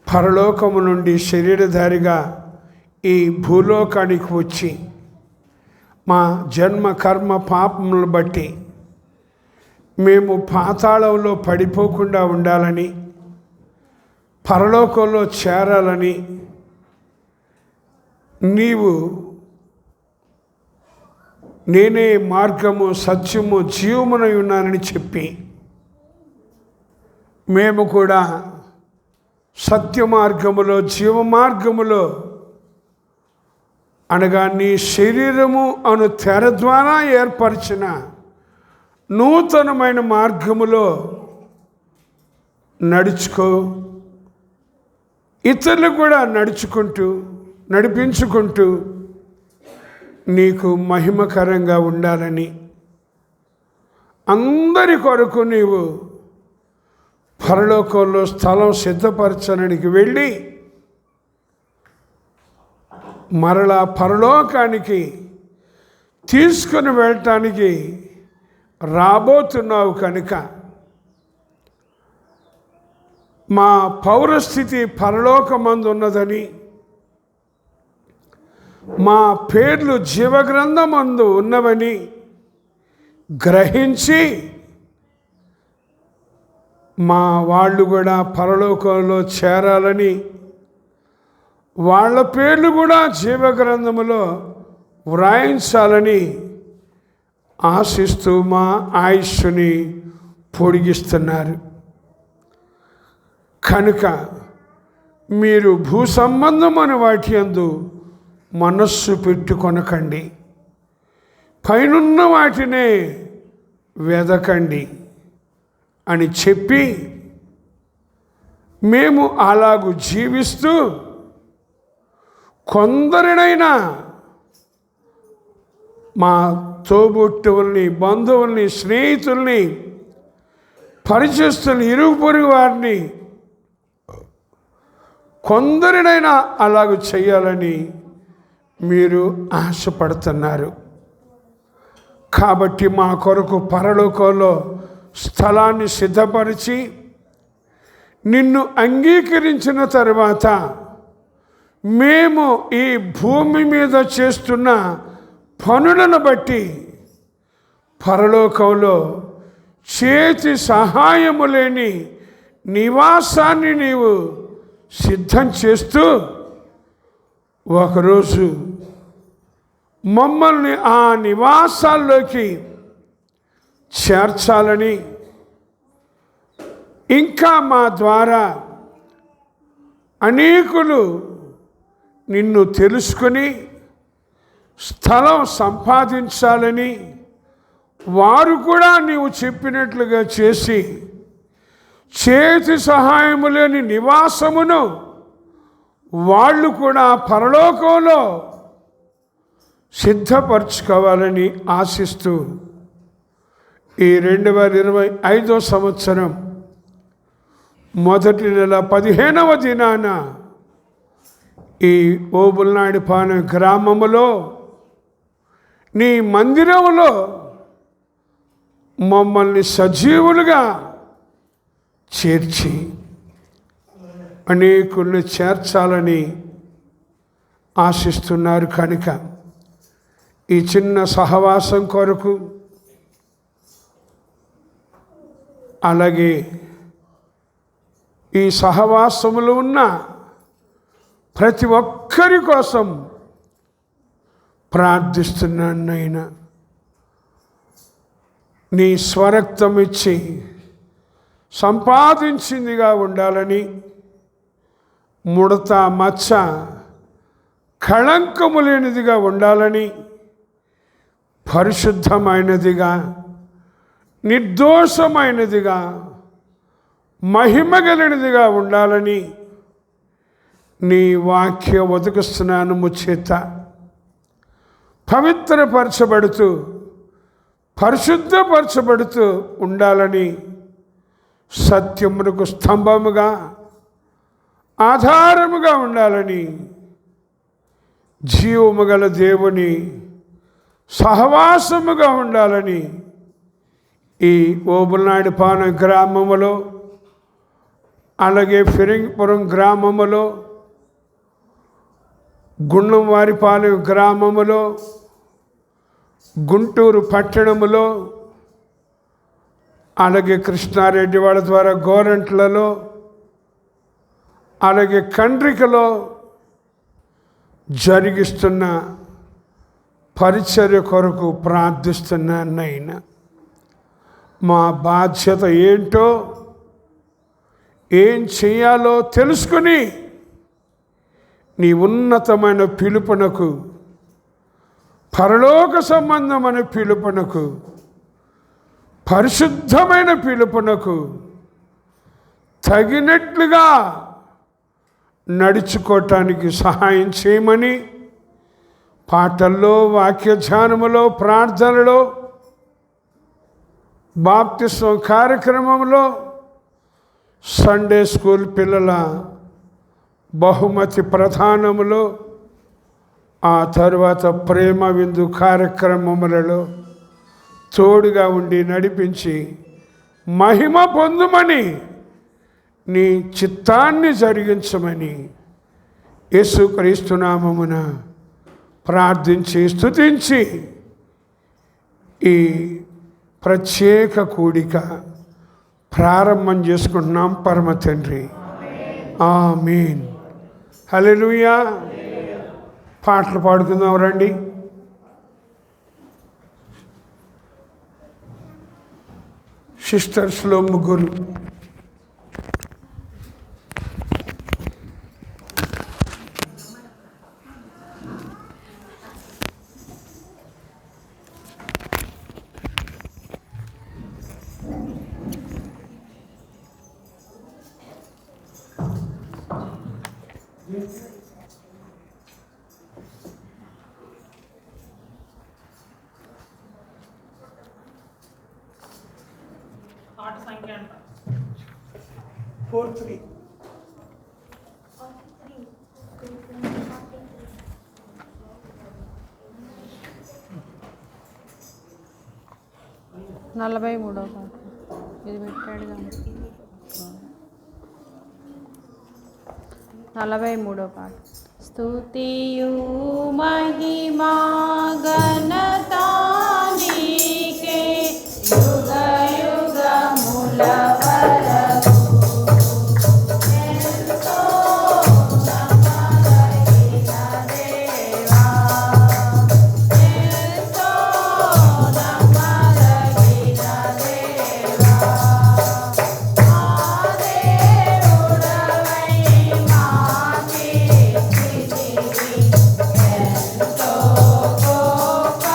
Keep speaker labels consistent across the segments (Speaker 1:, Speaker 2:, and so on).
Speaker 1: పరలోకము నుండి శరీరధారిగా ఈ భూలోకానికి వచ్చి మా జన్మ కర్మ పాపములను బట్టి మేము పాతాళంలో పడిపోకుండా ఉండాలని, పరలోకంలో చేరాలని నీవు నేనే మార్గము సత్యము జీవమునై ఉన్నానని చెప్పి మేము కూడా సత్య మార్గములో జీవ మార్గములో అనగా నీ శరీరము అను తెర ద్వారా ఏర్పరిచిన నూతనమైన మార్గములో నడుచుకో, ఇతరులు కూడా నడిపించుకుంటూ నీకు మహిమకరంగా ఉండాలని, అందరి కొరకు నీవు పరలోకంలో స్థలం సిద్ధపరచడానికి వెళ్ళి మరలా పరలోకానికి తీసుకుని వెళ్ళటానికి రాబోతున్నావు కనుక మా పౌరస్థితి పరలోకమందు ఉన్నదని, మా పేర్లు జీవగ్రంథమందు ఉన్నవని గ్రహించి మా వాళ్ళు కూడా పరలోకంలో చేరాలని, వాళ్ళ పేర్లు కూడా జీవగ్రంథములో వ్రాయించాలని ఆశిస్తూ మా ఆయుష్ని పొడిగిస్తున్నారు. కనుక మీరు భూ సంబంధమైన వాటి యందు మనస్సు పెట్టుకొనకండి, పైనున్న వాటినే వెదకండి అని చెప్పి మేము అలాగూ జీవిస్తూ కొందరినైనా మా తోబుట్టువుల్ని, బంధువుల్ని, స్నేహితుల్ని, పరిచయస్తుల్ని, ఇరుగు పొరుగు వారిని కొందరినైనా అలాగూ చేయాలని మీరు ఆశపడుతున్నారు. కాబట్టి మా కొరకు పరలోకంలో స్థలాన్ని సిద్ధపరిచి నిన్ను అంగీకరించిన తర్వాత మేము ఈ భూమి మీద చేస్తున్న పనులను బట్టి పరలోకంలో చేతి సహాయము లేని నివాసాన్ని నీవు సిద్ధం చేస్తూ ఒకరోజు మమ్మల్ని ఆ నివాసాల్లోకి చేర్చాలని, ఇంకా మా ద్వారా అనేకులు నిన్ను తెలుసుకొని స్థలం సంపాదించాలని, వారు కూడా నీవు చెప్పినట్లుగా చేసి చేతి సహాయము లేని నివాసమును వాళ్ళు కూడా పరలోకంలో సిద్ధపరచుకోవాలని ఆశిస్తూ ఈ 2025 సంవత్సరం మొదటి నెల 15వ దినాన ఈ ఓబుల్నాయుడుపాలెం గ్రామములో నీ మందిరములో మమ్మల్ని సజీవులుగా చేర్చి అనేకుల్ని చేర్చాలని ఆశిస్తున్నారు. కనుక ఈ చిన్న సహవాసం కొరకు, అలాగే ఈ సహవాసములో ఉన్న ప్రతి ఒక్కరి కోసం ప్రార్థిస్తున్నాను నాయనా. నీ స్వరక్తం ఇచ్చి సంపాదించిందిగా ఉండాలని, ముడత మచ్చ కళంకము లేనిదిగా ఉండాలని, పరిశుద్ధమైనదిగా, నిర్దోషమైనదిగా, మహిమగలిగినదిగా ఉండాలని నీ వాక్య ఉదక స్నానము చేత పవిత్రపరచబడుతూ పరిశుద్ధపరచబడుతూ ఉండాలని, సత్యమునకు స్తంభముగా ఆధారముగా ఉండాలని, జీవము గల దేవుని సహవాసముగా ఉండాలని ఈ ఓబుల్నాయుడుపాలెం గ్రామములో అలాగే ఫిరంగిపురం గ్రామములో, గుండంవారిపాలెం గ్రామములో, గుంటూరు పట్టణములో, అలాగే కృష్ణారెడ్డి వాళ్ళ ద్వారా గోరంట్లలో, అలాగే కండ్రికలో జరిగిస్తున్న పరిచర్య కొరకు ప్రార్థిస్తున్నానైనా మా బాధ్యత ఏంటో, ఏం చేయాలో తెలుసుకుని నీ ఉన్నతమైన పిలుపునకు, పరలోక సంబంధమైన పిలుపునకు, పరిశుద్ధమైన పిలుపునకు తగినట్లుగా నడుచుకోవటానికి సహాయం చేయమని పాటల్లో, వాక్య ధ్యానములో, ప్రార్థనలో, బాప్తిస్మ కార్యక్రమంలో, సండే స్కూల్ పిల్లల బహుమతి ప్రధానములో, ఆ తరువాత ప్రేమ విందు కార్యక్రమములలో తోడుగా ఉండి నడిపించి మహిమ పొందుమని, నీ చిత్తాన్ని జరిగించమని యేసుక్రీస్తు నామమున ప్రార్థించి స్తుతించి ఈ ప్రత్యేక కూడిక ప్రారంభం చేసుకుంటున్నాం. పరమ తండ్రి, ఆమేన్. హల్లెలూయా. పాటలు పాడుకుందాం రండి. సిస్టర్స్లో ముగ్గురు.
Speaker 2: పాట సంఖ్య అంట
Speaker 1: 43.
Speaker 3: నలభై మూడో పాట ఇది పెట్టాడుగా. 43వ పాట. స్తుతియు మహిమా ఘనతా నీకే యుగ యుగముల వరకు. ఎంతో నమ్మదగిన దేవా, ఎంతో నమ్మదగిన దేవా, మా దేవుడవై మాకిచ్చితివి ఎంతో గొప్ప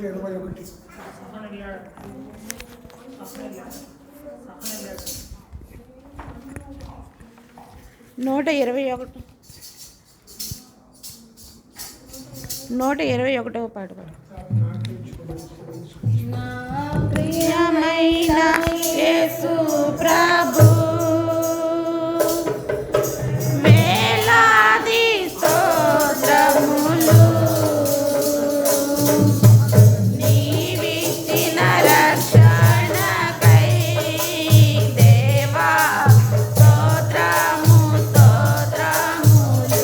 Speaker 1: 121.
Speaker 2: సహన వెళ్ళాడు. సహన వెళ్ళాడు. సహన వెళ్ళాడు.
Speaker 3: 121. 121వ పాట పాడు. నా ప్రియమైన యేసు ప్రభు వేలాది స్తోత్రములు నీవిచ్చిన రక్షణకై దేవా స్తోత్రము స్తోత్రములు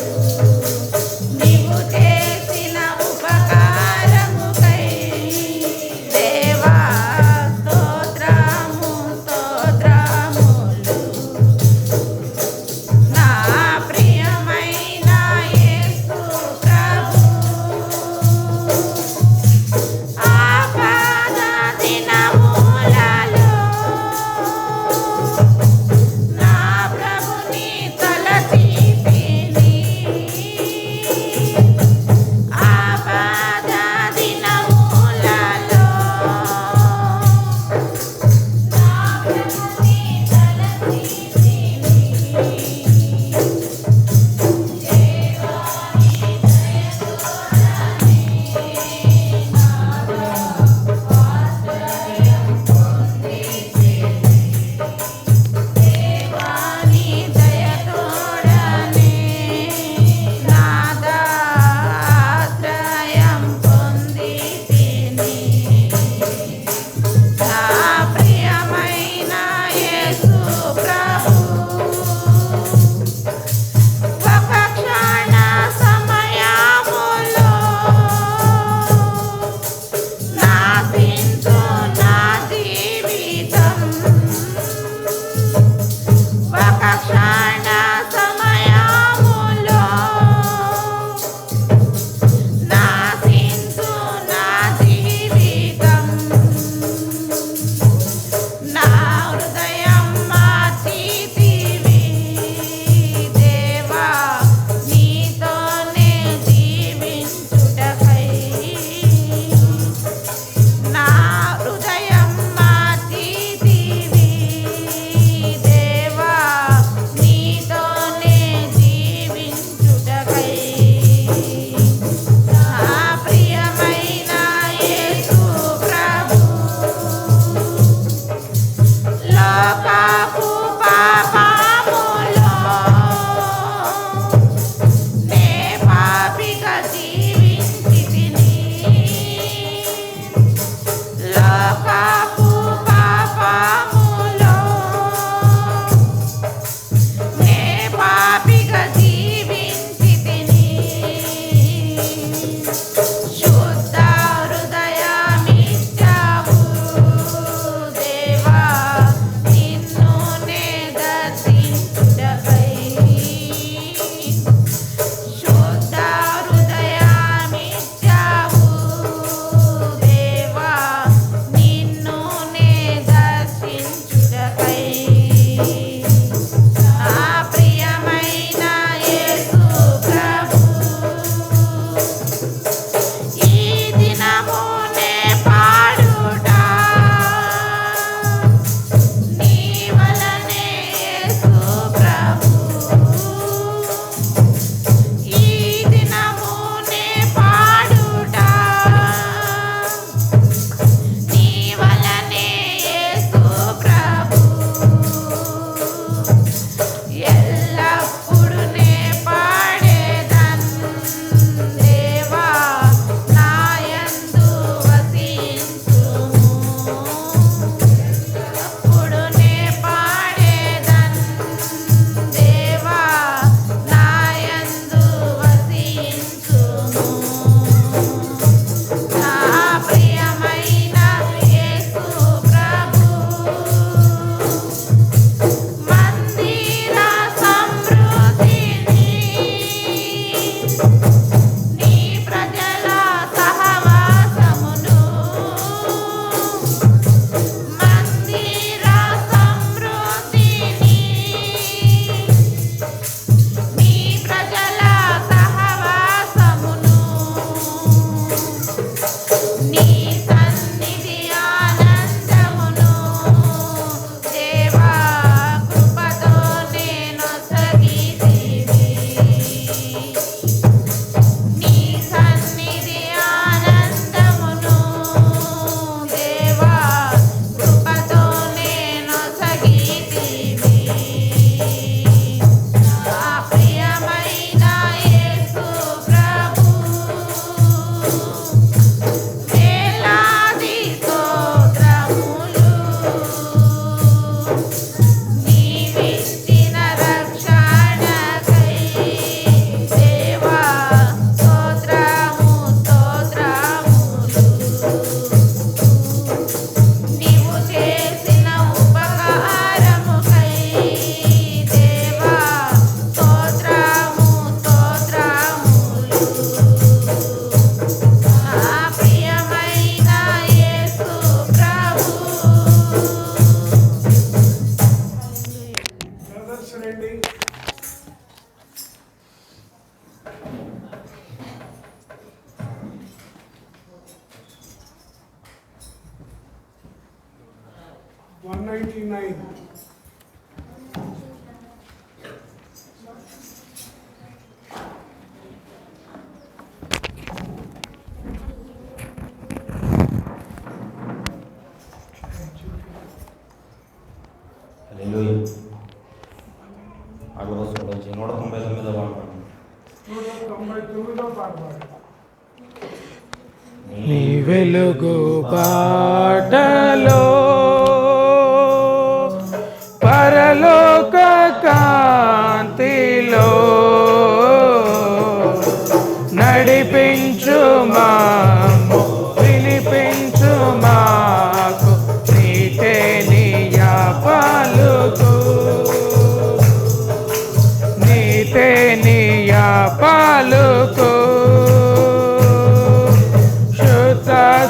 Speaker 3: నీవు చేసిన ఉపకారముకై దేవా స్తోత్రము
Speaker 1: 99.
Speaker 4: హల్లెలూయా. ఆడవ నుంచి 199 పాడుతాను.
Speaker 1: 199 పాట పాడు.
Speaker 5: నీ వెలుగు బాటలో పరలోక కాంతిలో నడిపించు మాము వినిపించు మాకు నీకే నీయా పలుకు నీతే నీయా పలుకు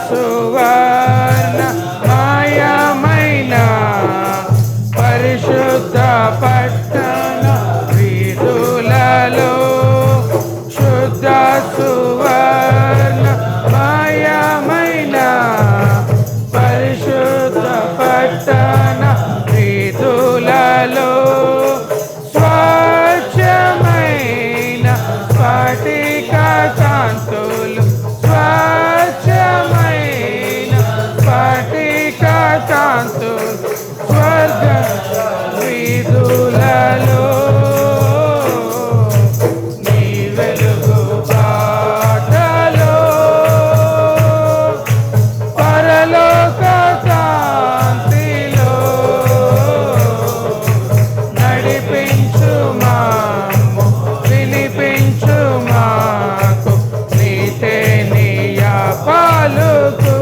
Speaker 5: సువర్ణ మాయమైన పరిశుద్ధ పట్టణ వీధులలో శుద్ధ సువర్ణ మాయమైన పరిశుద్ధ పట్టణ వీధులలో స్వచ్ఛమైన స్ఫటిక కాంతులు కాంతు స్వర్గ వీధులలో నీ వెలుగు బాటలో పరలోక కాంతిలో నడిపించు మాము వినిపించు మాకు నీతే నీయా పలుకు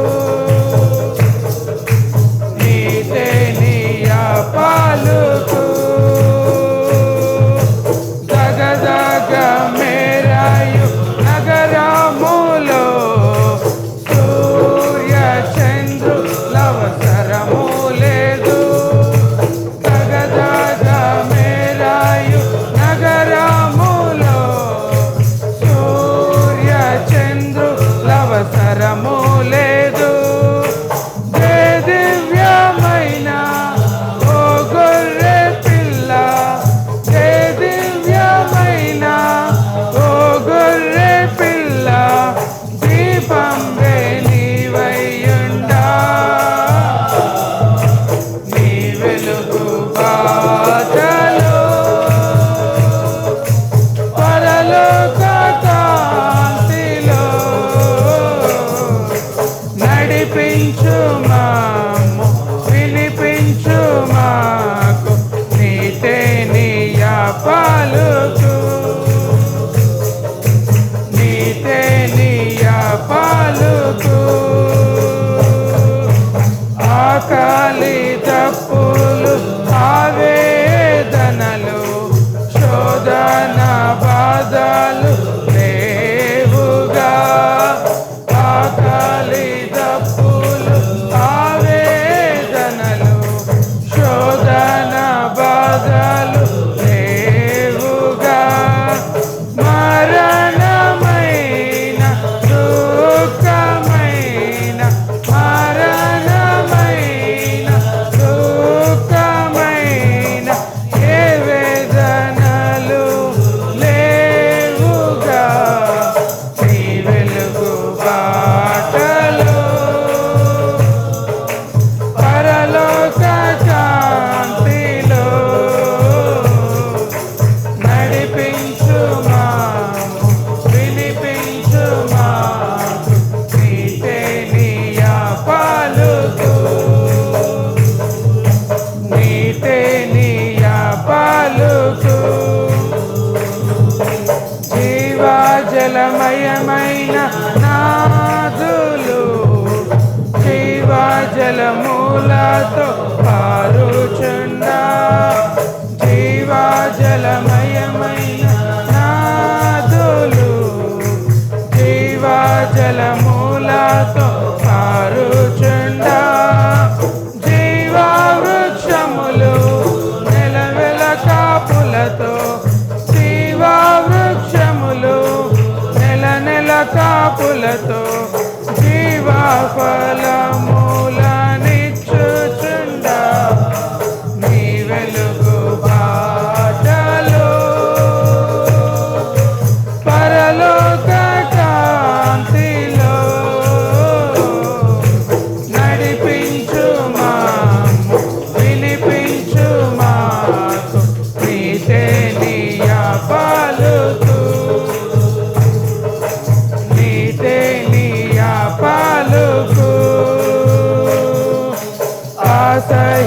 Speaker 5: పాలుకు జగదగ మేరాయు నగరములో సూర్య చంద్రులవసరము లేదు జగదగ మేరాయు నగరములో సూర్య చంద్రులవసరము లేదు దివ్యమైన నడిపించు మాము వినిపించు మాకు నీతే నీయా పలుకు నీతే నీయా పలుకు ఆకలి తప్పులు ఆవేదనలు శోధన బాధలు లేవుగా ఆకలి తప్పులు ఆవేదనలు శోధన బాధలు లేవుగా మరణమైన దుఃఖమైన మరణమైన దుఃఖమైన ఏ వేదనలు లేవుగా నీ వెలుగు బాటలో పరలోక కాంతిలో నడిపించు మాము వినిపించు మాకు నీతే నీయా పలుకు నీతే నీయా పలుకు జీవజలమయమైన నాదులు జీవజలమూలతో పారుచుండా జీవజలమయమైన నాదులు జీవజలమూలతో పారుచుండా జీవవృక్షములు నెలవెల కాపులతో జీవవృక్షములు నెల నెల కాపులతో జీవఫలములనిచ్చుచుండ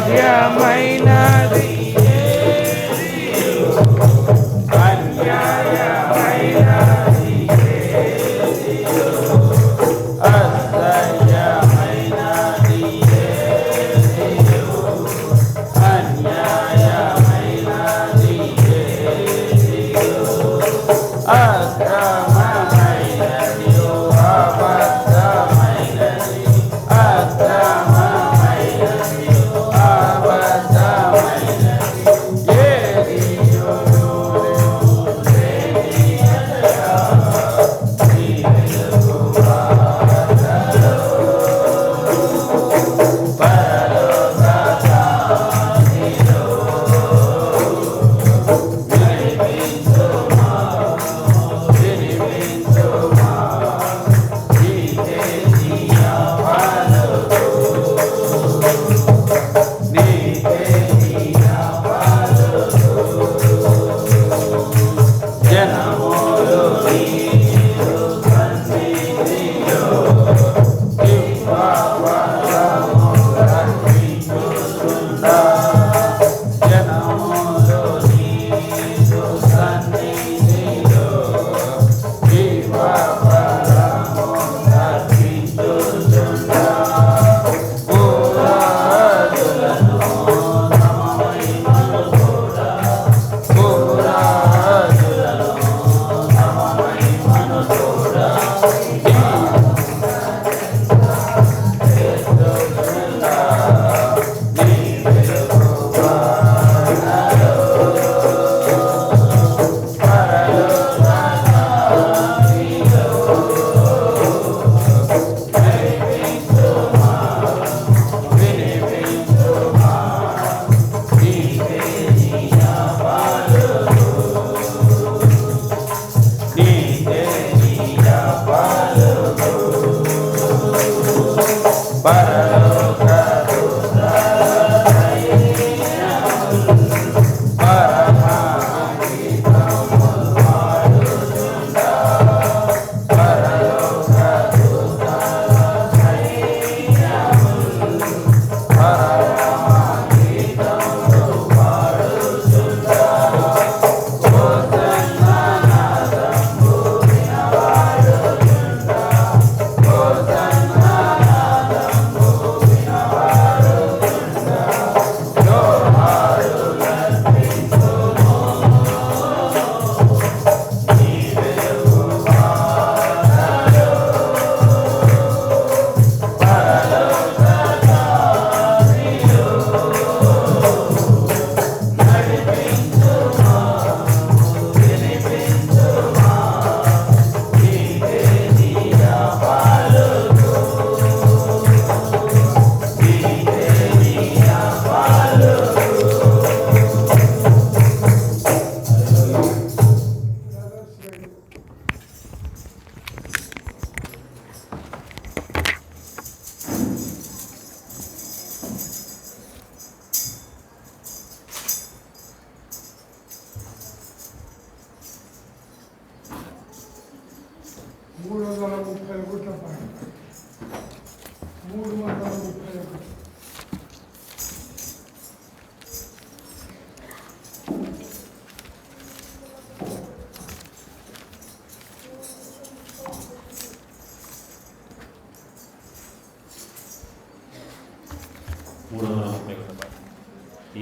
Speaker 5: అసహ్యమైనది అన్యాయమైనది అసహ్యమైనది అన్యాయమైనది అక్రమమైనది అబద్ధమైనది అక్రమమైనది అబద్ధమైనది ఏది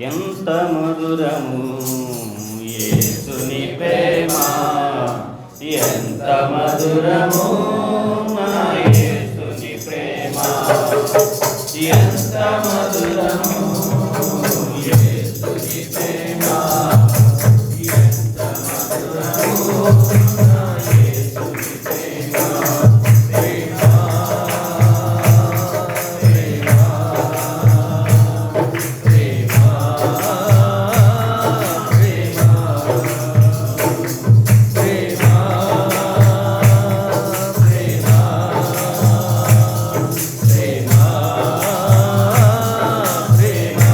Speaker 6: ఎంత మధురము యేసుని ప్రేమ, ఎంత మధురము నా యేసుని ప్రేమ, ఎంత మధురము యేసుని ప్రేమ, ఎంత మధురము నా యేసుని ప్రేమ. ప్రేమ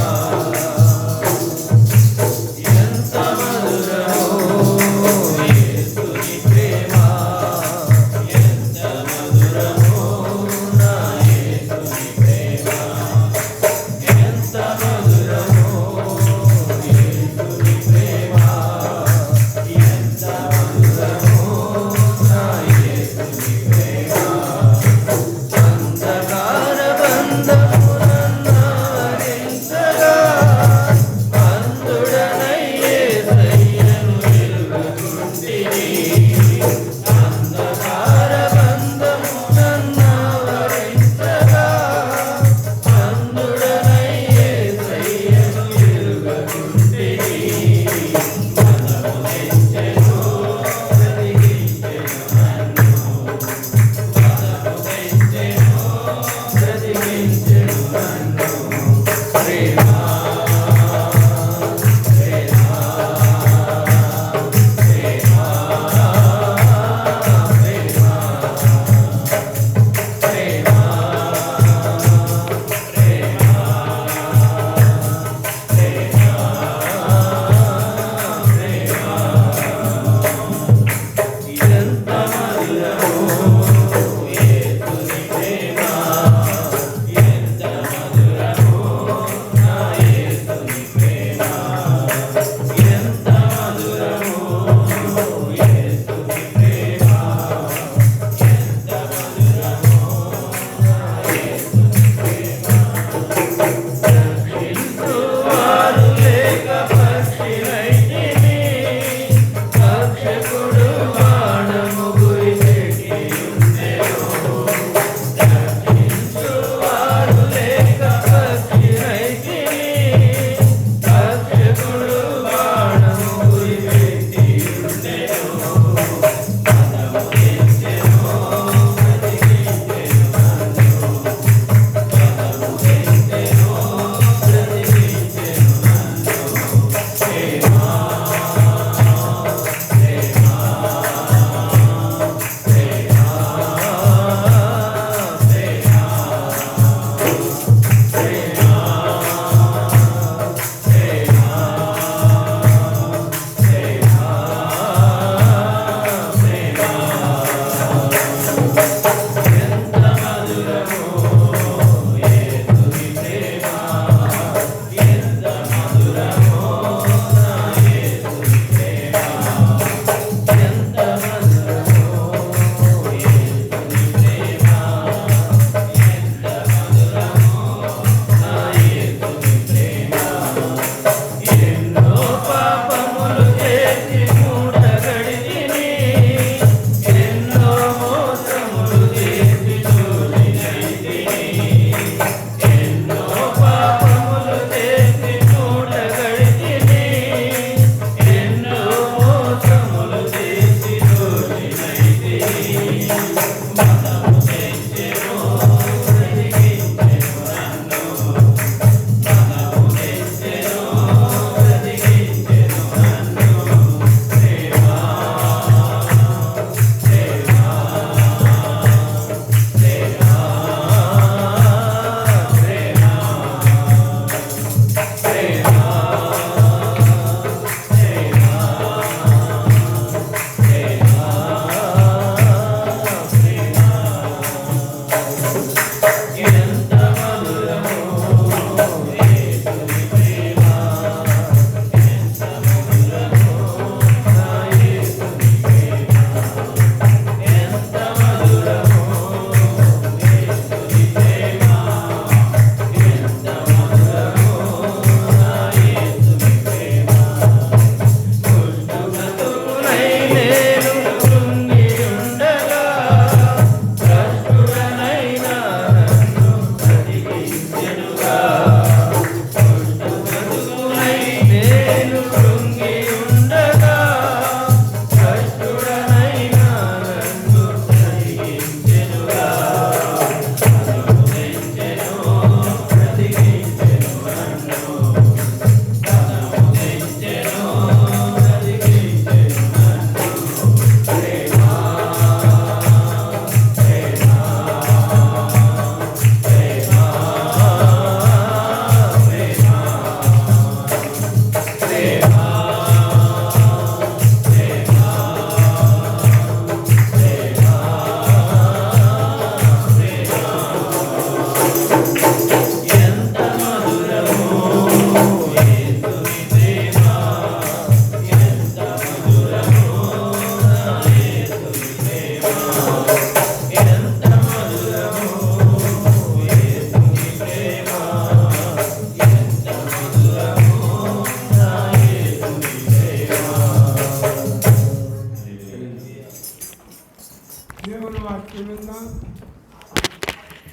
Speaker 1: విందాం.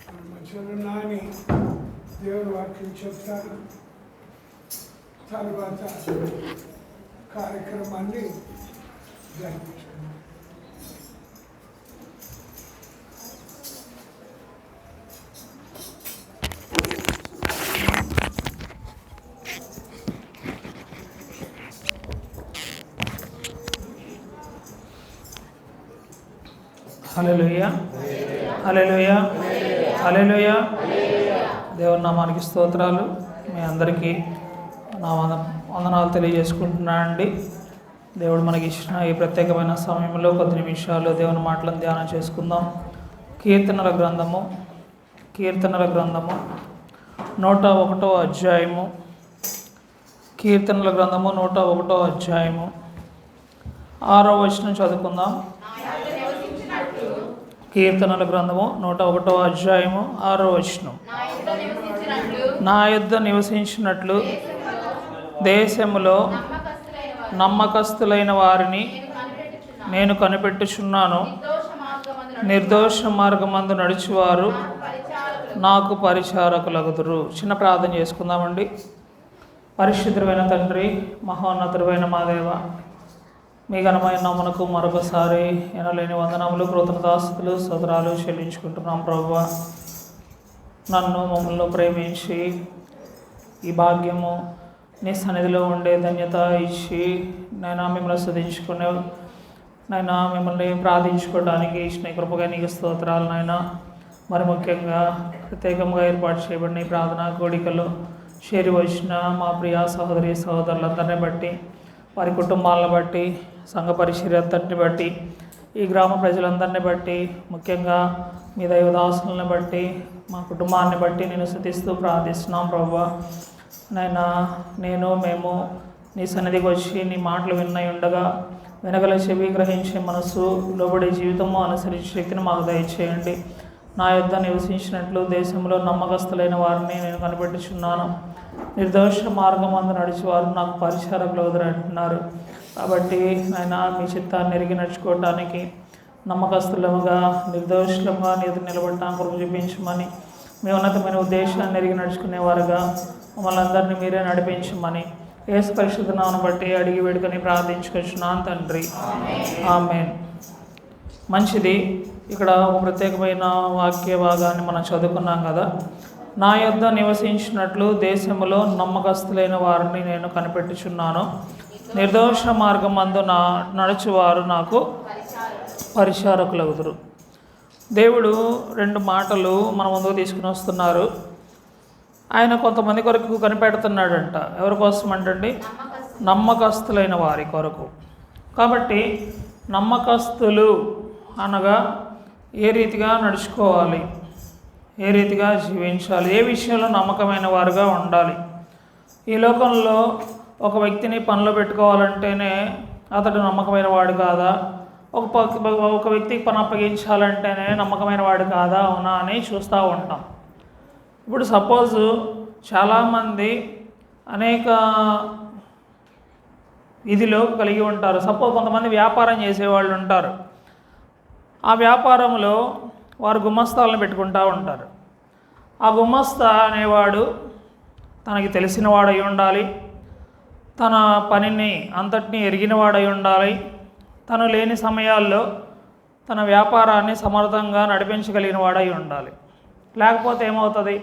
Speaker 1: మన మధ్యలో నాని దేవుని వాక్యం చెప్తారు. తర్వాత కార్యక్రమాన్ని జరిపించారు.
Speaker 2: హల్లెలూయా, హల్లెలూయా, హల్లెలూయా. దేవుని నామానికి స్తోత్రాలు. మీ అందరికీ నా వందనాలు తెలియజేసుకుంటున్నానండి. దేవుడు మనకి ఇచ్చిన ఈ ప్రత్యేకమైన సమయంలో కొద్ది నిమిషాలు దేవుని మాటలను ధ్యానం చేసుకుందాం. కీర్తనల గ్రంథము 101వ అధ్యాయము. కీర్తనల గ్రంథము 101వ అధ్యాయము 6వ వచనం చదువుకుందాం. కీర్తనల గ్రంథము 101వ అధ్యాయము 6వ వచనం. నా యొద్ద నివసించినట్లు దేశములో నమ్మకస్తులైన వారిని నేను కనిపెట్టుచున్నాను. నిర్దోష మార్గమందు నడిచేవారు నాకు పరిచారకులగుదురు. చిన్న ప్రార్థన చేసుకుందామండి. పరిశుద్ధమైన తండ్రి, మహోన్నతుడైన మా దేవ, మీ ఘనమైన నామమునకు మరొకసారి ఎనలేని వందనములు, కృతజ్ఞతాస్తుతులు, స్తోత్రాలు చెల్లించుకుంటున్నాం. ప్రభువా, నన్ను మమ్మల్ని ప్రేమించి ఈ భాగ్యము నీ సన్నిధిలో ఉండే ధన్యత ఇచ్చి నైనా మిమ్మల్ని స్తుతించుకునే నైనా మిమ్మల్ని ప్రార్థించుకోవడానికి ఇచ్చిన కృపగా నీకు స్తోత్రాలు నాయన. మరి ముఖ్యంగా ప్రత్యేకంగా ఏర్పాటు చేయబడిన ఈ ప్రార్థనా కోడికలో చేరి వచ్చిన మా ప్రియ సహోదరి సహోదరులందరినీ బట్టి, వారి కుటుంబాలను బట్టి, సంఘ పరిచర్యని బట్టి, ఈ గ్రామ ప్రజలందరినీ బట్టి, ముఖ్యంగా మీ దైవదాసులను బట్టి, మా కుటుంబాన్ని బట్టి నేను స్తుతిస్తూ ప్రార్థిస్తున్నాం. ప్రభువా, నైనా మేము నీ సన్నిధికి వచ్చి నీ మాటలు విన్నై ఉండగా వెనగల చెవి, గ్రహించే మనసు, లోబడే జీవితము అనుసరించే శక్తిని మాకు దయచేయండి. నా యొద్ద నివసించినట్లు దేశంలో నమ్మకస్తులైన వారిని నేను కనిపెట్టుచున్నాను. నిర్దోష మార్గమందు నడిచేవారు నాకు పరిచారకులు అంటున్నారు. కాబట్టి నాయనా మీ చిత్తాన్ని ఎరిగి నడుచుకోవటానికి నమ్మకస్తులముగా, నిర్దోషులుగా నీతి నిలబడటానికి కొరకు చూపించమని, మీ ఉన్నతమైన ఉద్దేశాన్ని ఎరిగి నడుచుకునేవారుగా మమ్మల్ని అందరినీ మీరే నడిపించమని యేసు పరిశుద్ధ నామమును బట్టి అడిగి వేడుకని ప్రార్థించుకొచ్చున్నాను తండ్రి. ఆమేన్. మంచిది. ఇక్కడ ఒక ప్రత్యేకమైన వాక్య భాగాన్ని మనం చదువుకున్నాం కదా. నా యొద్ద నివసించినట్లు దేశములో నమ్మకస్తులైన వారిని నేను కనిపెట్టుచున్నాను. నిర్దోష మార్గమందు నడుచువారు నాకు పరిచారకులగుదురు. దేవుడు 2 మాటలు మన ముందుకు తీసుకుని వస్తున్నారు. ఆయన కొంతమంది కొరకు కనిపెడుతున్నాడంట. ఎవరి కోసం అంటండి? నమ్మకస్తులైన వారి కొరకు. కాబట్టి నమ్మకస్తులు అనగా ఏ రీతిగా నడుచుకోవాలి, ఏ రీతిగా జీవించాలి, ఏ విషయంలో నమ్మకమైన వారుగా ఉండాలి. ఈ లోకంలో ఒక వ్యక్తిని పనిలో పెట్టుకోవాలంటేనే అతడు నమ్మకమైన వాడు కాదా, ఒక వ్యక్తికి పని అప్పగించాలంటేనే నమ్మకమైన వాడు కాదా, అవునా అని చూస్తూ ఉంటాం. ఇప్పుడు సపోజు చాలామంది అనేక ఇదిలో కలిగి ఉంటారు. సపోజ్ కొంతమంది వ్యాపారం చేసేవాళ్ళు ఉంటారు. ఆ వ్యాపారంలో వారు గుమస్తాలను పెట్టుకుంటూ ఉంటారు. ఆ గుమస్తా అనేవాడు తనకి తెలిసినవాడై ఉండాలి, తన పనిని అంతటినీ ఎరిగినవాడై ఉండాలి, తను లేని సమయాల్లో తన వ్యాపారాన్ని సమర్థంగా నడిపించగలిగిన వాడై ఉండాలి. లేకపోతే ఏమవుతుంది?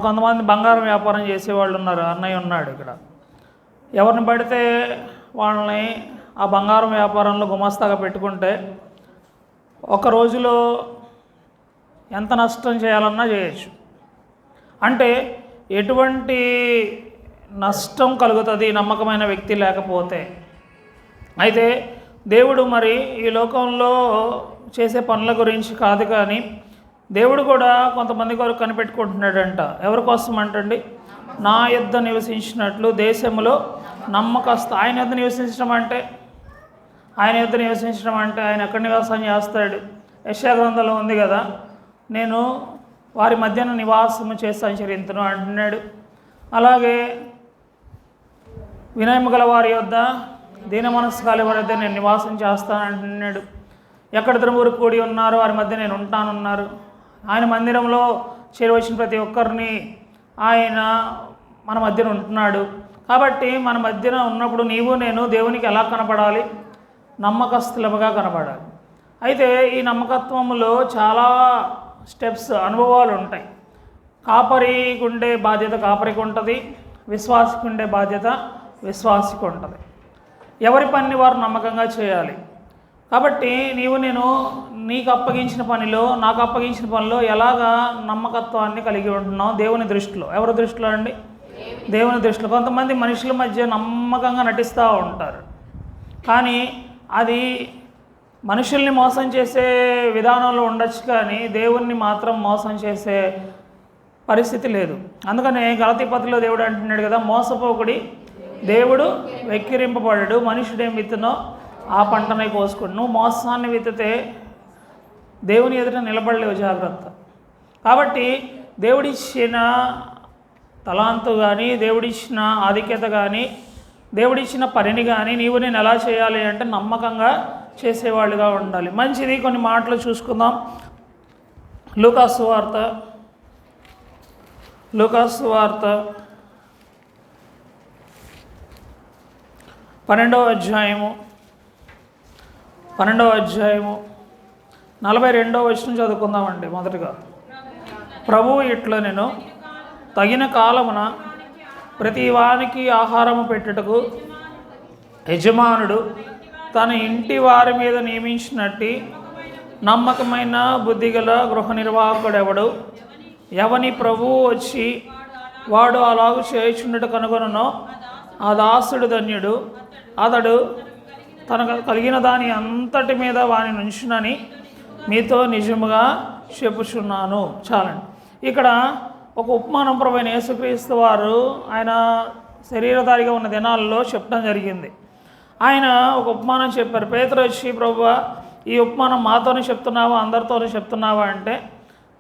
Speaker 2: కొంతమంది బంగారం వ్యాపారం చేసేవాళ్ళు ఉన్నారు. అన్నయ్య ఉన్నాడు ఇక్కడ. ఎవరిని పడితే వాళ్ళని ఆ బంగారం వ్యాపారంలో గుమస్తాగా పెట్టుకుంటే ఒక రోజులో ఎంత నష్టం చేయాలన్నా చేయొచ్చు. అంటే ఎటువంటి నష్టం కలుగుతుంది నమ్మకమైన వ్యక్తి లేకపోతే? అయితే దేవుడు మరి ఈ లోకంలో చేసే పనుల గురించి కాదు, కానీ దేవుడు కూడా కొంతమంది కొరకు కనిపెట్టుకుంటున్నాడంట. ఎవరి కోసం అంటండి? నా యొద్ద నివసించినట్లు దేశంలో నమ్మకస్తు. ఆయన యొద్ద నివసించడం అంటే ఆయన ఎక్కడ నివాసం చేస్తాడు? యెషయా గ్రంథంలో ఉంది కదా, నేను వారి మధ్యన నివాసము చేసి సంచరింతును అంటున్నాడు. అలాగే వినయము గల వారి యొద్ద, దీన మనస్సు కాలి వారి వద్ద నేను నివాసం చేస్తాను అంటున్నాడు. ఎక్కడిద్దరు ముగ్గురు కూడి ఉన్నారు వారి మధ్య నేను ఉంటానన్నారు. ఆయన మందిరంలో చేరవచ్చిన ప్రతి ఒక్కరిని ఆయన మన మధ్యన ఉంటున్నాడు. కాబట్టి మన మధ్యన ఉన్నప్పుడు నీవు నేను దేవునికి ఎలా కనపడాలి? నమ్మకస్తులుగా కనపడాలి. అయితే ఈ నమ్మకత్వంలో చాలా స్టెప్స్, అనుభవాలు ఉంటాయి. కాపరికి ఉండే బాధ్యత కాపరికి ఉంటుంది, విశ్వాసికి ఉండే బాధ్యత విశ్వాసికి ఉంటుంది. ఎవరి పనిని వారు నమ్మకంగా చేయాలి. కాబట్టి నేను నీకు అప్పగించిన పనిలో, నాకు అప్పగించిన పనిలో ఎలాగా నమ్మకత్వాన్ని కలిగి ఉంటున్నాం దేవుని దృష్టిలో. ఎవరి దృష్టిలో అండి? దేవుని దృష్టిలో. కొంతమంది మనుషుల మధ్య నమ్మకంగా నటిస్తూ ఉంటారు, కానీ అది మనుషుల్ని మోసం చేసే విధానంలో ఉండొచ్చు, కానీ దేవుణ్ణి మాత్రం మోసం చేసే పరిస్థితి లేదు. అందుకనే గలతీ పత్రికలో దేవుడు అంటున్నాడు కదా, మోసపోకుడి, దేవుడు వెక్కిరింపబడడు, మనుషుడేం విత్తునో ఆ పంటనే కోసుకుని. నువ్వు మోసాన్ని విత్తితే దేవుని ఎదుట నిలబడలేవు, జాగ్రత్త. కాబట్టి దేవుడిచ్చిన తలాంతు కానీ, దేవుడిచ్చిన ఆధిక్యత కానీ, దేవుడిచ్చిన పనిని కానీ నేను ఎలా చేయాలి అంటే నమ్మకంగా చేసేవాళ్ళుగా ఉండాలి. మంచిది. కొన్ని మాటలు చూసుకుందాం. లూకాసు వార్త 12వ అధ్యాయము 42వ వచనం చదువుకుందామండి. మొదటగా, ప్రభువు ఇట్లా నేను తగిన కాలమున ప్రతి వానికి ఆహారము పెట్టుటకు యజమానుడు తన ఇంటి వారి మీద నియమించినట్టు నమ్మకమైన బుద్ధిగల గృహ నిర్వాహకుడెవడు ఎవని ప్రభువు వచ్చి వాడు అలాగూ చేయుచుండుట కనుగొననో ఆ దాసుడు ధన్యుడు, అతడు తనకు కలిగిన దాని అంతటి మీద వాని నుంచునని మీతో నిజముగా చెప్పుచున్నాను. చాలండి. ఇక్కడ ఒక ఉపమానం ప్రభువైన యేసుక్రీస్తు వారు ఆయన శరీరధారిగా ఉన్న దినాల్లో చెప్పడం జరిగింది. ఆయన ఒక ఉపమానం చెప్పారు. పేతురు వచ్చి, ప్రభువా ఈ ఉపమానం మాతోనే చెప్తున్నావా, అందరితోనే చెప్తున్నావా అంటే,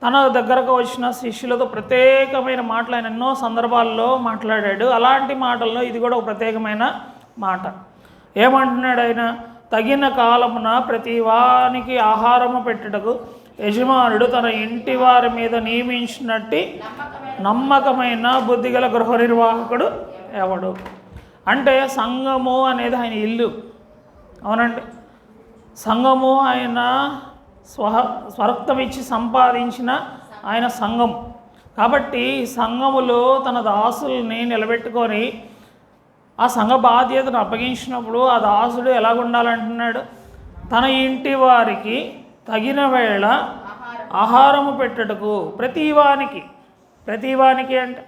Speaker 2: తన దగ్గరకు వచ్చిన శిష్యులతో ప్రత్యేకమైన మాటలు ఆయన ఎన్నో సందర్భాల్లో మాట్లాడాడు. అలాంటి మాటల్లో ఇది కూడా ఒక ప్రత్యేకమైన మాట. ఏమంటున్నాడు ఆయన? తగిన కాలమున ప్రతి వానికి ఆహారము పెట్టుటకు యజమానుడు తన ఇంటి వారి మీద నియమించినట్టు నమ్మకమైన బుద్ధిగల గృహ నిర్వాహకుడు ఎవడు అంటే, సంఘము అనేది ఆయన ఇల్లు. అవునండి, సంఘము ఆయన స్వరక్తం ఇచ్చి సంపాదించిన ఆయన సంఘం. కాబట్టి సంఘములో తన దాసుల్ని నిలబెట్టుకొని ఆ సంఘ బాధ్యతను అప్పగించినప్పుడు ఆ దాసుడు ఎలాగుండాలంటున్నాడు? తన ఇంటి వారికి తగిన వేళ ఆహారము పెట్టుటకు ప్రతివానికి అంటే,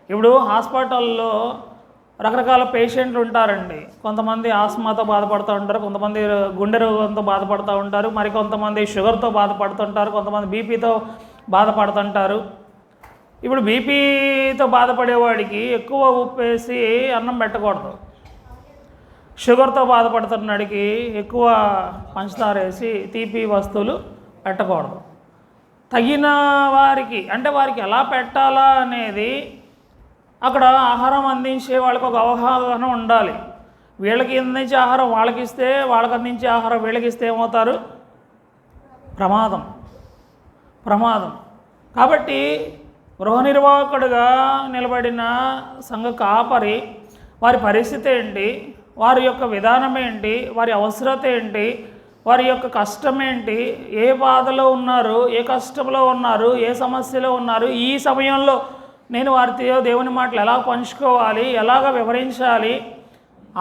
Speaker 2: ఇప్పుడు హాస్పిటల్లో రకరకాల పేషెంట్లు ఉంటారండి. కొంతమంది ఆస్మాతో బాధపడుతూ ఉంటారు, కొంతమంది గుండె రోగంతో బాధపడుతూ ఉంటారు, మరికొంతమంది షుగర్తో బాధపడుతుంటారు, కొంతమంది బీపీతో బాధపడుతుంటారు. ఇప్పుడు బీపీతో బాధపడేవాడికి ఎక్కువ ఉప్పు వేసి అన్నం పెట్టకూడదు, షుగర్తో బాధపడుతున్నడికి ఎక్కువ పంచదార వేసి తీపి వస్తువులు పెట్టకూడదు. తగిన వారికి అంటే వారికి ఎలా పెట్టాలా అనేది అక్కడ ఆహారం అందించే వాళ్ళకి ఒక అవగాహన ఉండాలి. వీళ్ళకి అందించే ఆహారం వాళ్ళకి ఇస్తే, వాళ్ళకి అందించే ఆహారం వీళ్ళకి ఇస్తే ఏమవుతారు? ప్రమాదం. కాబట్టి గృహ నిర్వాహకుడుగా నిలబడిన సంఘ కాపరి వారి పరిస్థితి ఏంటి, వారి యొక్క విధానం ఏంటి, వారి అవసరత ఏంటి, వారి యొక్క కష్టం ఏంటి, ఏ బాధలో ఉన్నారు, ఏ కష్టంలో ఉన్నారు, ఏ సమస్యలో ఉన్నారు, ఈ సమయంలో నేను వారితో దేవుని మాటలు ఎలా పంచుకోవాలి, ఎలాగ వివరించాలి.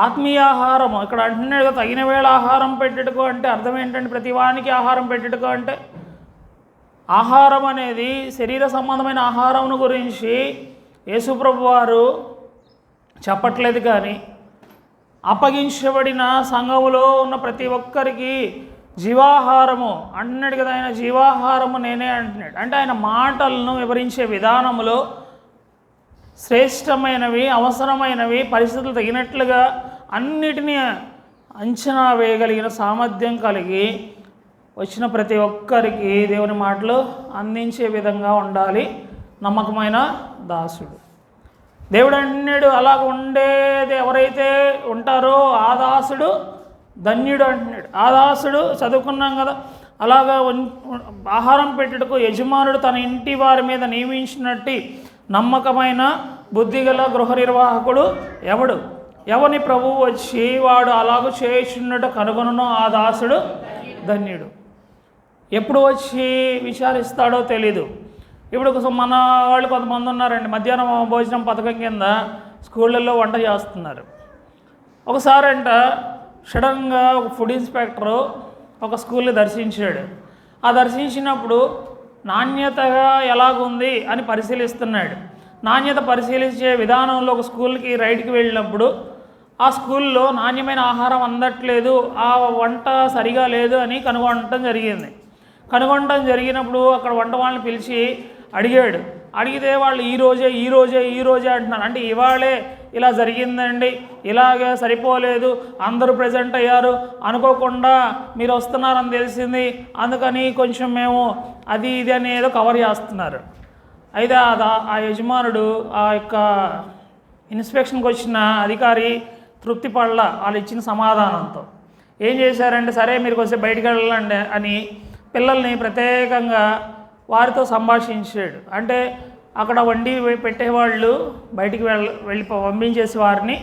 Speaker 2: ఆత్మీయ ఆహారము ఇక్కడ అంటున్నాడు, తగిన వేళ ఆహారం పెట్టుకో అంటే అర్థం ఏంటంటే, ప్రతి వానికి ఆహారం పెట్టుకో అంటే, ఆహారం అనేది శరీర సంబంధమైన ఆహారం గురించి యేసుప్రభు వారు చెప్పట్లేదు, కానీ అప్పగించబడిన సంఘములో ఉన్న ప్రతి ఒక్కరికి జీవాహారము అంటున్నాడు కదా. ఆయన జీవాహారము నేనే అంటున్నాడు. అంటే ఆయన మాటలను వివరించే విధానములో శ్రేష్టమైనవి, అవసరమైనవి, పరిస్థితులు తగినట్లుగా అన్నిటినీ అంచనా వేయగలిగిన సామర్థ్యం కలిగి వచ్చిన ప్రతి ఒక్కరికి దేవుని మాటలు అందించే విధంగా ఉండాలి నమ్మకమైన దాసుడు. దేవుడు అంటున్నాడు, అలాగ ఉండేది ఎవరైతే ఉంటారో ఆ దాసుడు ధన్యుడు అంటున్నాడు. ఆ దాసుడు చదువుకున్నాం కదా, అలాగా ఆహారం పెట్టుటకు యజమానుడు తన ఇంటి వారి మీద నియమించినట్టు నమ్మకమైన బుద్ధిగల గృహ నిర్వాహకుడు ఎవడు? ఎవని ప్రభువు వచ్చి వాడు అలాగూ చేయుచున్నట్టు కనుగొనను ఆ దాసుడు ధన్యుడు. ఎప్పుడు వచ్చి విచారిస్తాడో తెలీదు. ఇప్పుడు మన వాళ్ళు కొంతమంది ఉన్నారండి, మధ్యాహ్నం భోజనం పథకం కింద స్కూళ్ళల్లో వంట చేస్తున్నారు. ఒకసారి అంట సడన్గా ఒక ఫుడ్ ఇన్స్పెక్టరు ఒక స్కూల్ని దర్శించాడు. ఆ దర్శించినప్పుడు నాణ్యతగా ఎలాగుంది అని పరిశీలిస్తున్నాడు. నాణ్యత పరిశీలించే విధానంలో ఒక స్కూల్కి రైడ్కి వెళ్ళినప్పుడు ఆ స్కూల్లో నాణ్యమైన ఆహారం అందట్లేదు, ఆ వంట సరిగా లేదు అని కనుగొనటం జరిగినప్పుడు అక్కడ వంట వాళ్ళని పిలిచి అడిగాడు. అడిగితే వాళ్ళు ఈ రోజే అంటున్నారు. అంటే ఇవాళే ఇలా జరిగిందండి, ఇలాగే సరిపోలేదు, అందరూ ప్రజెంట్ అయ్యారు, అనుకోకుండా మీరు వస్తున్నారని తెలిసింది, అందుకని కొంచెం మేము అది ఇది అని ఏదో కవర్ చేస్తున్నారు. అయితే ఆ యజమానుడు ఆ యొక్క ఇన్స్పెక్షన్కి వచ్చిన అధికారి తృప్తి పడల వాళ్ళు ఇచ్చిన సమాధానంతో. ఏం చేశారంటే, సరే మీరు కొంచెం బయటికి వెళ్ళండి అని పిల్లల్ని ప్రత్యేకంగా వారితో సంభాషించాడు. అంటే అక్కడ వండి పెట్టేవాళ్ళు బయటికి వెళ్ళి పంపించేసి వారిని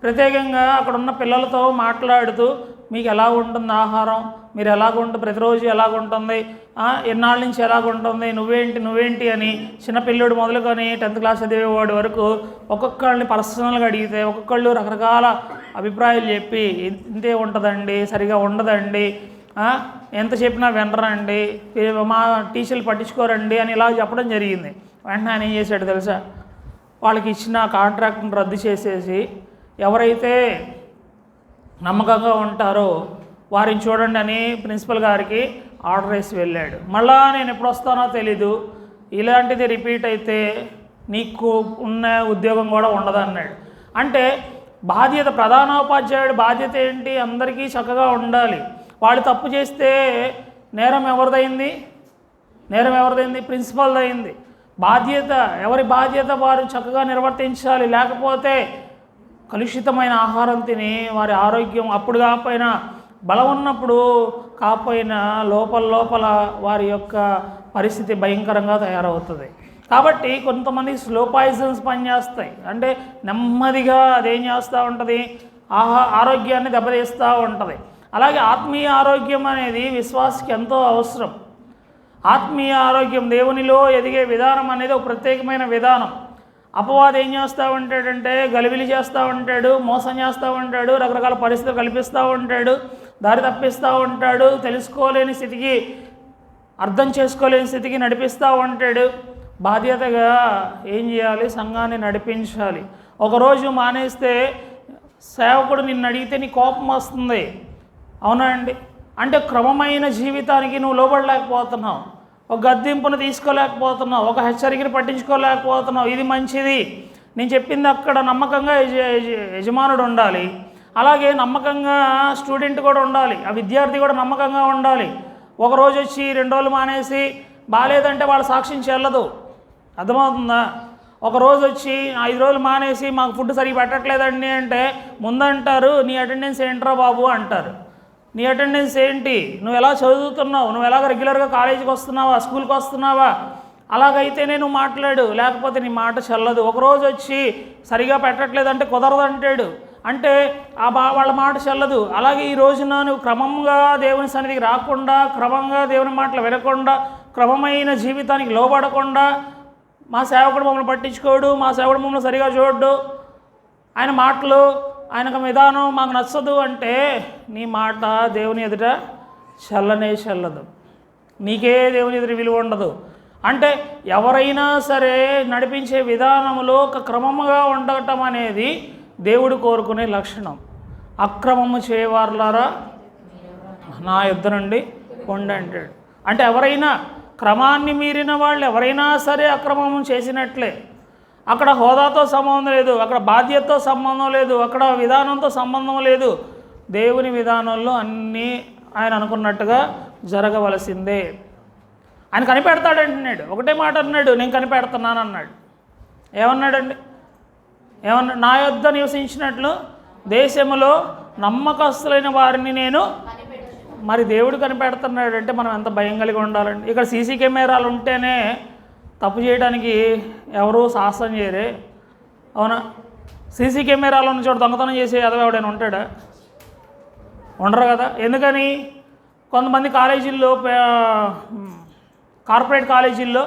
Speaker 2: ప్రత్యేకంగా అక్కడ ఉన్న పిల్లలతో మాట్లాడుతూ, మీకు ఎలా ఉంటుంది ఆహారం, మీరు ఎలాగుంటుంది, ప్రతిరోజు ఎలాగుంటుంది, ఎన్నాళ్ళ నుంచి ఎలాగుంటుంది, నువ్వేంటి అని చిన్నపిల్లడు మొదలుకొని 10th క్లాస్ చదివేవాడు వరకు ఒక్కొక్కళ్ళని పర్సనల్గా అడిగితే ఒక్కొక్కళ్ళు రకరకాల అభిప్రాయాలు చెప్పి ఇంతే ఉంటుందండి, సరిగా ఉండదండి, ఎంత చెప్పినా వినరండి, మా టీచర్లు పట్టించుకోరండి అని ఇలా చెప్పడం జరిగింది. వెంటనే ఆయన ఏం చేశాడు తెలుసా, వాళ్ళకి ఇచ్చిన కాంట్రాక్ట్ని రద్దు చేసేసి ఎవరైతే నమ్మకంగా ఉంటారో వారిని చూడండి అని ప్రిన్సిపల్ గారికి ఆర్డర్ వేసి వెళ్ళాడు. మళ్ళా నేను ఎప్పుడు వస్తానో తెలీదు, ఇలాంటిది రిపీట్ అయితే నీకు ఉన్న ఉద్యోగం కూడా ఉండదన్నాడు. అంటే బాధ్యత, ప్రధానోపాధ్యాయుడు బాధ్యత ఏంటి, అందరికీ చక్కగా ఉండాలి. వాళ్ళు తప్పు చేస్తే నేరం ఎవరిదైంది? ప్రిన్సిపల్ది అయింది. బాధ్యత, ఎవరి బాధ్యత వారు చక్కగా నిర్వర్తించాలి. లేకపోతే కలుషితమైన ఆహారం తిని వారి ఆరోగ్యం అప్పుడు కాకపోయినా బలం ఉన్నప్పుడు కాకపోయినా లోపల వారి యొక్క పరిస్థితి భయంకరంగా తయారవుతుంది. కాబట్టి కొంతమంది స్లో పాయిజన్స్ పనిచేస్తాయి. అంటే నెమ్మదిగా అదేం చేస్తూ ఉంటుంది, ఆరోగ్యాన్ని దెబ్బతీస్తూ ఉంటుంది. అలాగే ఆత్మీయ ఆరోగ్యం అనేది విశ్వాసకి ఎంతో అవసరం. ఆత్మీయ ఆరోగ్యం, దేవునిలో ఎదిగే విధానం అనేది ఒక ప్రత్యేకమైన విధానం. అపవాది ఏం చేస్తూ ఉంటాడంటే గలిబిలి చేస్తూ ఉంటాడు, మోసం చేస్తూ ఉంటాడు, రకరకాల పరిస్థితులు కల్పిస్తూ ఉంటాడు, దారి తప్పిస్తూ ఉంటాడు, తెలుసుకోలేని స్థితికి, అర్థం చేసుకోలేని స్థితికి నడిపిస్తూ ఉంటాడు. బాధ్యతగా ఏం చేయాలి, సంఘాన్ని నడిపించాలి. ఒకరోజు మానేస్తే సేవకుడు నిన్ను అడిగితే నీ కోపం వస్తుంది, అవునా అండి? అంటే క్రమమైన జీవితానికి నువ్వు లోబడలేకపోతున్నావు, ఒక గద్దింపును తీసుకోలేకపోతున్నావు, ఒక హెచ్చరికను పట్టించుకోలేకపోతున్నావు. ఇది మంచిది, నేను చెప్పింది అక్కడ నమ్మకంగా యజమానుడు ఉండాలి, అలాగే నమ్మకంగా స్టూడెంట్ కూడా ఉండాలి, ఆ విద్యార్థి కూడా నమ్మకంగా ఉండాలి. ఒకరోజు వచ్చి 2 రోజులు మానేసి బాగాలేదంటే వాళ్ళ సాక్ష్యం చెల్లదు, అర్థమవుతుందా? ఒకరోజు వచ్చి 5 రోజులు మానేసి మాకు ఫుడ్ సరిగ్గా పెట్టట్లేదండి అంటే ముందంటారు నీ అటెండెన్స్ ఏంట్రా బాబు అంటారు. నీ అటెండెన్స్ ఏంటి, నువ్వు ఎలా చదువుతున్నావు, నువ్వు ఎలాగ రెగ్యులర్గా కాలేజీకి వస్తున్నావా, స్కూల్కి వస్తున్నావా, అలాగైతేనే నువ్వు మాట్లాడు, లేకపోతే నీ మాట చెల్లదు. ఒకరోజు వచ్చి సరిగా పెట్టట్లేదంటే కుదరదంటాడు, అంటే వాళ్ళ మాట చెల్లదు. అలాగే ఈ రోజున నువ్వు క్రమంగా దేవుని సన్నిధికి రాకుండా, క్రమంగా దేవుని మాటలు వినకుండా, క్రమమైన జీవితానికి లోబడకుండా, మా సేవకుడు మమ్మల్ని పట్టించుకోడు, మా సేవకుడు మమ్మల్ని సరిగా చూడడు, ఆయన మాటలు ఆయనకు విధానం మాకు నచ్చదు అంటే నీ మాట దేవుని ఎదుట చెల్లదు, నీకే దేవుని ఎదురు విలువ ఉండదు. అంటే ఎవరైనా సరే నడిపించే విధానంలో ఒక క్రమముగా ఉండటం అనేది దేవుడు కోరుకునే లక్షణం. అక్రమము చేయవారులారా నా యుద్ధ నుండి పొండంటాడు. అంటే ఎవరైనా క్రమాన్ని మీరిన వాళ్ళు ఎవరైనా సరే అక్రమము చేసినట్లే. అక్కడ హోదాతో సంబంధం లేదు, అక్కడ బాధ్యతతో సంబంధం లేదు, అక్కడ విధానంతో సంబంధం లేదు. దేవుని విధానంలో అన్నీ ఆయన అనుకున్నట్టుగా జరగవలసిందే. ఆయన కనిపెడతాడంటున్నాడు, ఒకటే మాట అన్నాడు, నేను కనిపెడుతున్నాను అన్నాడు. ఏమన్నాడండి? నా యొద్ద నివసించినట్లు దేశములో నమ్మకస్తులైన వారిని నేను మరి దేవుడు కనిపెడుతున్నాడు అంటే మనం ఎంత భయం కలిగి ఉండాలండి. ఇక్కడ సీసీ కెమెరాలు ఉంటేనే తప్పు చేయడానికి ఎవరూ సాహసం చేయరే, అవునా? సీసీ కెమెరాలు ఉన్న చోట దొంగతనం చేసే ఎవడైనా ఉంటాడా? ఉండరు కదా. ఎందుకని? కొంతమంది కాలేజీల్లో, కార్పొరేట్ కాలేజీల్లో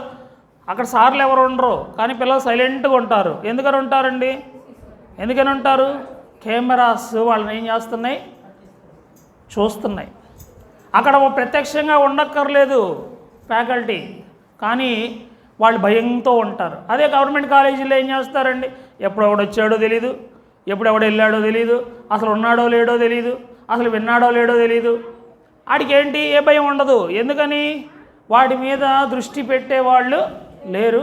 Speaker 2: అక్కడ సార్లు ఎవరు ఉండరు, కానీ పిల్లలు సైలెంట్గా ఉంటారు. ఎందుకని ఉంటారండి? ఎందుకని ఉంటారు? కెమెరాస్ వాళ్ళని ఏం చేస్తున్నాయి? చూస్తున్నాయి. అక్కడ ప్రత్యక్షంగా ఉండక్కర్లేదు ఫ్యాకల్టీ, కానీ వాళ్ళు భయంతో ఉంటారు. అదే గవర్నమెంట్ కాలేజీలో ఏం చేస్తారండి? ఎప్పుడు ఎవడు వచ్చాడో తెలీదు, ఎప్పుడు ఎవడు వెళ్ళాడో తెలీదు, అసలు ఉన్నాడో లేడో తెలీదు, అసలు విన్నాడో లేడో తెలీదు. వాడికి ఏంటి? ఏ భయం ఉండదు. ఎందుకని? వాడి మీద దృష్టి పెట్టేవాళ్ళు లేరు,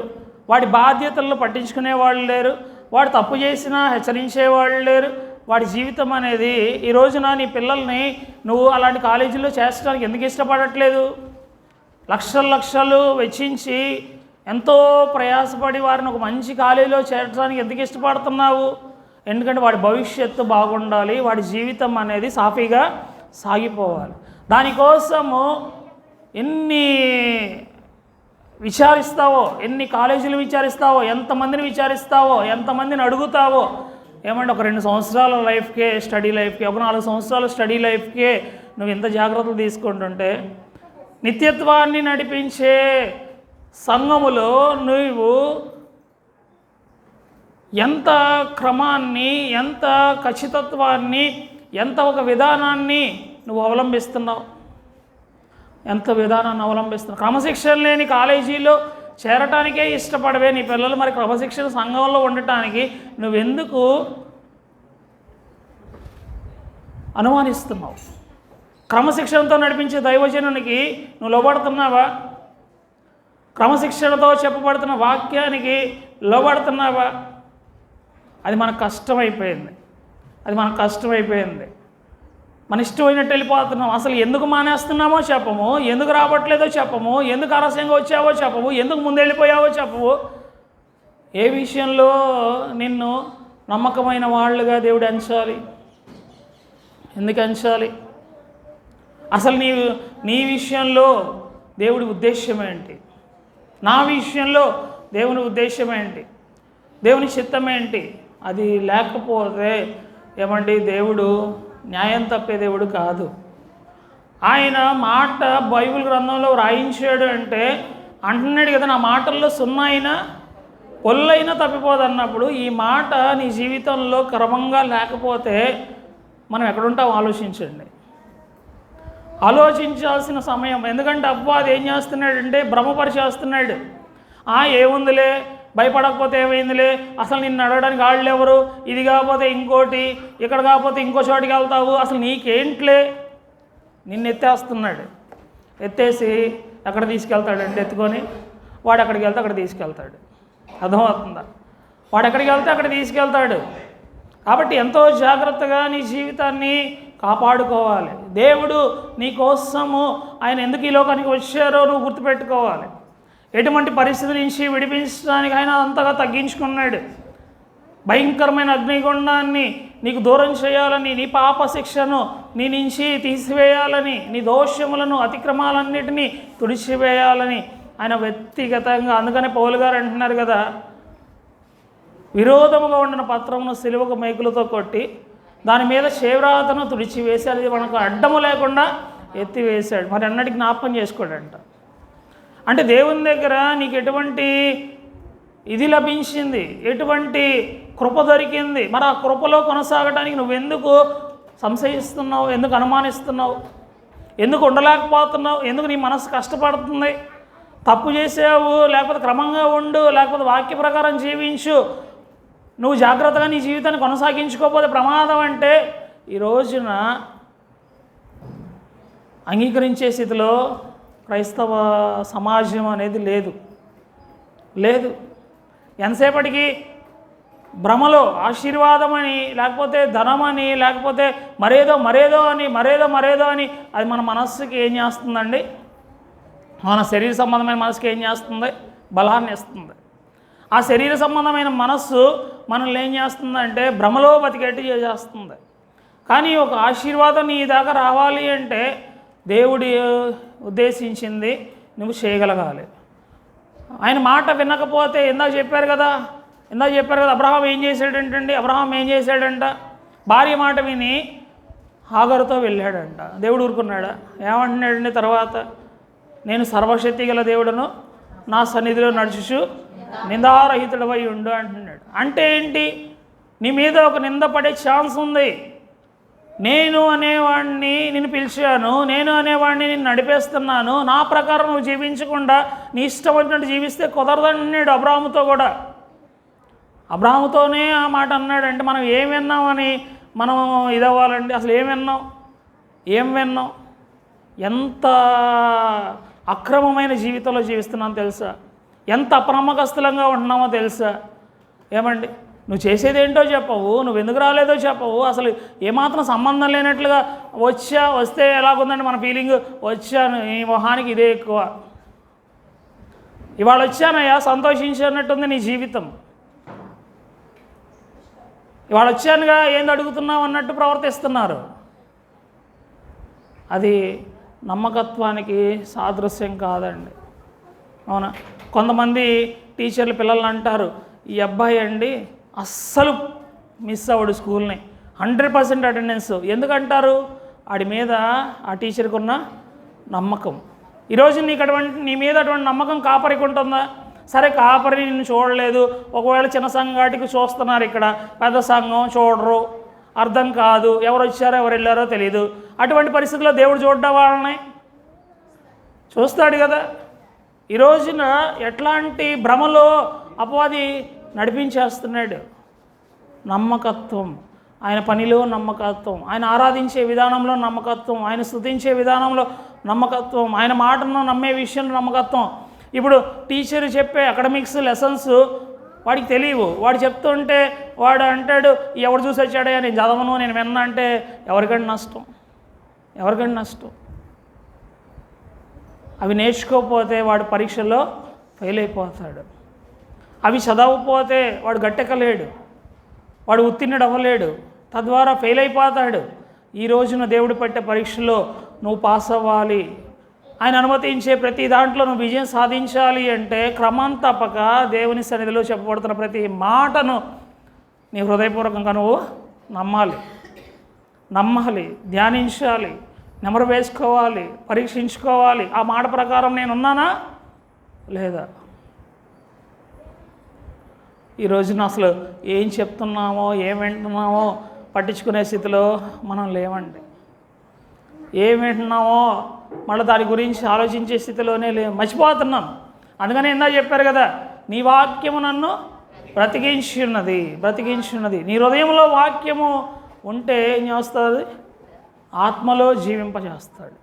Speaker 2: వాడి బాధ్యతలను పట్టించుకునే వాళ్ళు లేరు, వాడు తప్పు చేసినా హెచ్చరించేవాళ్ళు లేరు. వాడి జీవితం అనేది ఈ రోజున నీ పిల్లల్ని నువ్వు అలాంటి కాలేజీల్లో చేర్చడానికి ఎందుకు ఇష్టపడట్లేదు? లక్షలు లక్షలు వెచ్చించి ఎంతో ప్రయాసపడి వారిని ఒక మంచి కాలేజీలో చేర్చడానికి ఎందుకు ఇష్టపడుతున్నావు? ఎందుకంటే వాడి భవిష్యత్తు బాగుండాలి, వాడి జీవితం అనేది సాఫీగా సాగిపోవాలి. దానికోసము ఎన్ని విచారిస్తావో, ఎన్ని కాలేజీలు విచారిస్తావో, ఎంతమందిని విచారిస్తావో, ఎంతమందిని అడుగుతావో. ఏమంటే ఒక 2 సంవత్సరాల లైఫ్కే, స్టడీ లైఫ్కే, ఒక 4 సంవత్సరాల స్టడీ లైఫ్కే నువ్వు ఎంత జాగ్రత్తలు తీసుకుంటుంటే, నిత్యత్వాన్ని నడిపించే సంఘములో నువ్వు ఎంత క్రమాన్ని, ఎంత ఖచ్చితత్వాన్ని, ఎంత ఒక విధానాన్ని నువ్వు అవలంబిస్తున్నావు? ఎంత విధానాన్ని అవలంబిస్తున్నావు? క్రమశిక్షణ లేని కాలేజీలో చేరటానికే ఇష్టపడవే నీ పిల్లలు, మరి క్రమశిక్షణ సంఘంలో ఉండటానికి నువ్వెందుకు అనుమానిస్తున్నావు? క్రమశిక్షణతో నడిపించే దైవజనునికి నువ్వు లోబడుతున్నావా? క్రమశిక్షణతో చెప్పబడుతున్న వాక్యానికి లోబడుతున్నావా? అది మనకు కష్టమైపోయింది, అది మనకు కష్టమైపోయింది. మన ఇష్టమైనట్టు వెళ్ళిపోతున్నాం. అసలు ఎందుకు మానేస్తున్నామో చెప్పము, ఎందుకు రావట్లేదో చెప్పము, ఎందుకు ఆలస్యంగా వచ్చావో చెప్పము, ఎందుకు ముందు వెళ్ళిపోయావో చెప్పవు. ఏ విషయంలో నిన్ను నమ్మకమైన వాళ్ళుగా దేవుడు ఎంచాలి? ఎందుకు ఎంచాలి? అసలు నీ విషయంలో దేవుడి ఉద్దేశం ఏంటి? నా విషయంలో దేవుని ఉద్దేశం ఏంటి? దేవుని చిత్తం ఏంటి? అది లేకపోతే ఏమండి, దేవుడు న్యాయం తప్పే దేవుడు కాదు. ఆయన మాట బైబిల్ గ్రంథంలో రాయించాడు అంటే అంటున్నాడు కదా, నా మాటల్లో సున్నా అయినా పొల్లైనా తప్పిపోదన్నప్పుడు ఈ మాట నీ జీవితంలో క్రమంగా లేకపోతే మనం ఎక్కడుంటాం ఆలోచించండి. ఆలోచించాల్సిన సమయం. ఎందుకంటే అపవాది ఏం చేస్తున్నాడంటే భ్రమపరిచేస్తున్నాడు. ఏముందిలే, భయపడకపోతే ఏమైందిలే, అసలు నిన్ను అడగడానికి వాళ్ళు ఎవరు, ఇది కాకపోతే ఇంకోటి, ఇక్కడ కాకపోతే ఇంకో చోటికి వెళ్తావు, అసలు నీకేంట్లే, నిన్ను ఎత్తేస్తున్నాడు. ఎత్తేసి ఎక్కడ తీసుకెళ్తాడంటే ఎత్తుకొని వాడు ఎక్కడికి వెళ్తే అక్కడ తీసుకెళ్తాడు. అర్థమవుతుందా? వాడు ఎక్కడికి వెళ్తే అక్కడ తీసుకెళ్తాడు. కాబట్టి ఎంతో జాగ్రత్తగా నీ జీవితాన్ని కాపాడుకోవాలి. దేవుడు నీ కోసము ఆయన ఎందుకు ఈ లోకానికి వచ్చారో నువ్వు గుర్తుపెట్టుకోవాలి. ఎటువంటి పరిస్థితి నుంచి విడిపించడానికి ఆయన అంతగా తగ్గించుకున్నాడు. భయంకరమైన అగ్నిగుండాన్ని నీకు దూరం చేయాలని, నీ పాప శిక్షను నీ నుంచి తీసివేయాలని, నీ దోషములను అతిక్రమాలన్నిటినీ తుడిచివేయాలని ఆయన వ్యక్తిగతంగా. అందుకనే పౌలు గారు అంటున్నారు కదా, విరోధముగా ఉండిన పత్రమును సిలువకు మేకులతో కొట్టి దాని మీద చేవ్రాతను తుడిచివేసి అది మనకు అడ్డము లేకుండా ఎత్తివేశాడు. మరి అన్నటికి జ్ఞాపకం చేసుకోడంట. అంటే దేవుని దగ్గర నీకు ఎటువంటి ఇది లభించింది, ఎటువంటి కృప దొరికింది. మరి ఆ కృపలో కొనసాగడానికి నువ్వెందుకు సంశయిస్తున్నావు? ఎందుకు అనుమానిస్తున్నావు? ఎందుకు ఉండలేకపోతున్నావు? ఎందుకు నీ మనసు కష్టపడుతుంది? తప్పు చేసావు, లేకపోతే క్రమంగా ఉండు, లేకపోతే వాక్య ప్రకారం జీవించు, నువ్వు జాగ్రత్తగా నీ జీవితాన్ని కొనసాగించుకోకపోతే ప్రమాదం. అంటే ఈ రోజున అంగీకరించే స్థితిలో క్రైస్తవ సమాజం అనేది లేదు. ఎంతసేపటికి భ్రమలో ఆశీర్వాదమని, లేకపోతే ధనమని, లేకపోతే మరేదో అని అది మన మనస్సుకి ఏం చేస్తుందండి? మన శరీర సంబంధమైన మనసుకి ఏం చేస్తుంది? బలాన్ని ఇస్తుంది. ఆ శరీర సంబంధమైన మనస్సు మనల్ని ఏం చేస్తుందంటే భ్రమలో బతికేట్టు చేసేస్తుంది. కానీ ఒక ఆశీర్వాదం నీ దాకా రావాలి అంటే దేవుడి ఉద్దేశించింది నువ్వు చేయగలగాలి. ఆయన మాట వినకపోతే ఇందాక చెప్పారు కదా అబ్రహాం ఏం చేశాడంటండి, భార్య మాట విని హాగరుతో వెళ్ళాడంట. దేవుడు ఊరుకున్నాడా? ఏమంటున్నాడండి తర్వాత? నేను సర్వశక్తి గల దేవుడను, నా సన్నిధిలో నడుచుచు నిందారహితుడవై ఉండు అంటున్నాడు. అంటే ఏంటి? నీ మీద ఒక నింద పడే ఛాన్స్ ఉంది. నేను అనేవాడిని నేను పిలిచాను, నేను అనేవాడిని నేను నడిపేస్తున్నాను, నా ప్రకారం నువ్వు జీవించకుండా నీ ఇష్టం వచ్చినట్టు జీవిస్తే కుదరదన్నాడు అబ్రాహాముతో కూడా. అబ్రాహాముతోనే ఆ మాట అన్నాడు. అంటే మనం ఏం విన్నామని మనం ఇదవ్వాలండి? అసలు ఏం విన్నాం? ఎంత అక్రమమైన జీవితంలో జీవిస్తున్నామో తెలుసా? ఎంత అప్రమకస్తులంగా ఉంటున్నామో తెలుసా? ఏమండి, నువ్వు చేసేది ఏంటో చెప్పవు, నువ్వు ఎందుకు రాలేదో చెప్పవు, అసలు ఏమాత్రం సంబంధం లేనట్లుగా వస్తే ఎలాగుందండి మన ఫీలింగ్? వచ్చాను, ఈ మొహానికి ఇదే ఎక్కువ. ఇవాళ వచ్చానయ్యా సంతోషించినట్టుంది నీ జీవితం. ఇవాళ వచ్చానుగా ఏంది అడుగుతున్నావు అన్నట్టు ప్రవర్తిస్తున్నారు. అది నమ్మకత్వానికి సాదృశ్యం కాదండి. అవునా? కొంతమంది టీచర్లు పిల్లల్ని అంటారు, ఈ అబ్బాయి అండి అస్సలు మిస్ అవ్వడు స్కూల్ని, 100% అటెండెన్స్. ఎందుకంటారు? వాడి మీద ఆ టీచర్కి ఉన్న నమ్మకం. ఈరోజు నీ మీద అటువంటి నమ్మకం కాపరికి ఉంటుందా? సరే, కాపరి నిన్ను చూడలేదు, ఒకవేళ చిన్న సంఘాటికి చూస్తున్నారు, ఇక్కడ పెద్ద సంఘం చూడరు, అర్థం కాదు, ఎవరు వచ్చారో ఎవరు వెళ్ళారో తెలియదు. అటువంటి పరిస్థితుల్లో దేవుడు చూడడం వాళ్ళని చూస్తాడు కదా. ఈ రోజున ఎట్లాంటి భ్రమలో అపవాది నడిపించేస్తున్నాడు? నమ్మకత్వం, ఆయన పనిలో నమ్మకత్వం, ఆయన ఆరాధించే విధానంలో నమ్మకత్వం, ఆయన స్తుతించే విధానంలో నమ్మకత్వం, ఆయన మాటను నమ్మే విషయంలో నమ్మకత్వం. ఇప్పుడు టీచర్ చెప్పే అకాడమిక్స్ లెసన్స్ వాడికి తెలియవు, వాడు చెప్తుంటే వాడు అంటాడు, ఎవడు చూసి వచ్చాడే నేను చదవను, నేను విన్నా అంటే ఎవరికంటే నష్టం? అవి నేర్చుకోకపోతే వాడు పరీక్షల్లో ఫెయిల్ అయిపోతాడు. అవి చదవకపోతే వాడు గట్టెక్కలేడు, వాడు ఉత్తీర్ణుడు అవ్వలేడు, తద్వారా ఫెయిల్ అయిపోతాడు. ఈ రోజున దేవుడు పెట్టే పరీక్షలో నువ్వు పాస్ అవ్వాలి, ఆయన అనుమతించే ప్రతి దాంట్లో నువ్వు విజయం సాధించాలి అంటే క్రమం తప్పక దేవుని సన్నిధిలో చెప్పబడుతున్న ప్రతి మాటను నీ హృదయపూర్వకంగా నువ్వు నమ్మాలి, ధ్యానించాలి, నెమరు వేసుకోవాలి, పరీక్షించుకోవాలి. ఆ మాట ప్రకారం నేనున్నానా లేదా? ఈ రోజున అసలు ఏం చెప్తున్నామో ఏం వింటున్నామో పట్టించుకునే స్థితిలో మనం లేవండి. ఏం వింటున్నామో మళ్ళీ దాని గురించి ఆలోచించే స్థితిలోనే మర్చిపోతున్నాం. అందుకని ఇందా చెప్పారు కదా, నీ వాక్యము నన్ను బ్రతికించి ఉన్నది. నీ హృదయంలో వాక్యము ఉంటే ఏం చేస్తుంది? ఆత్మలో జీవింపజేస్తాడు.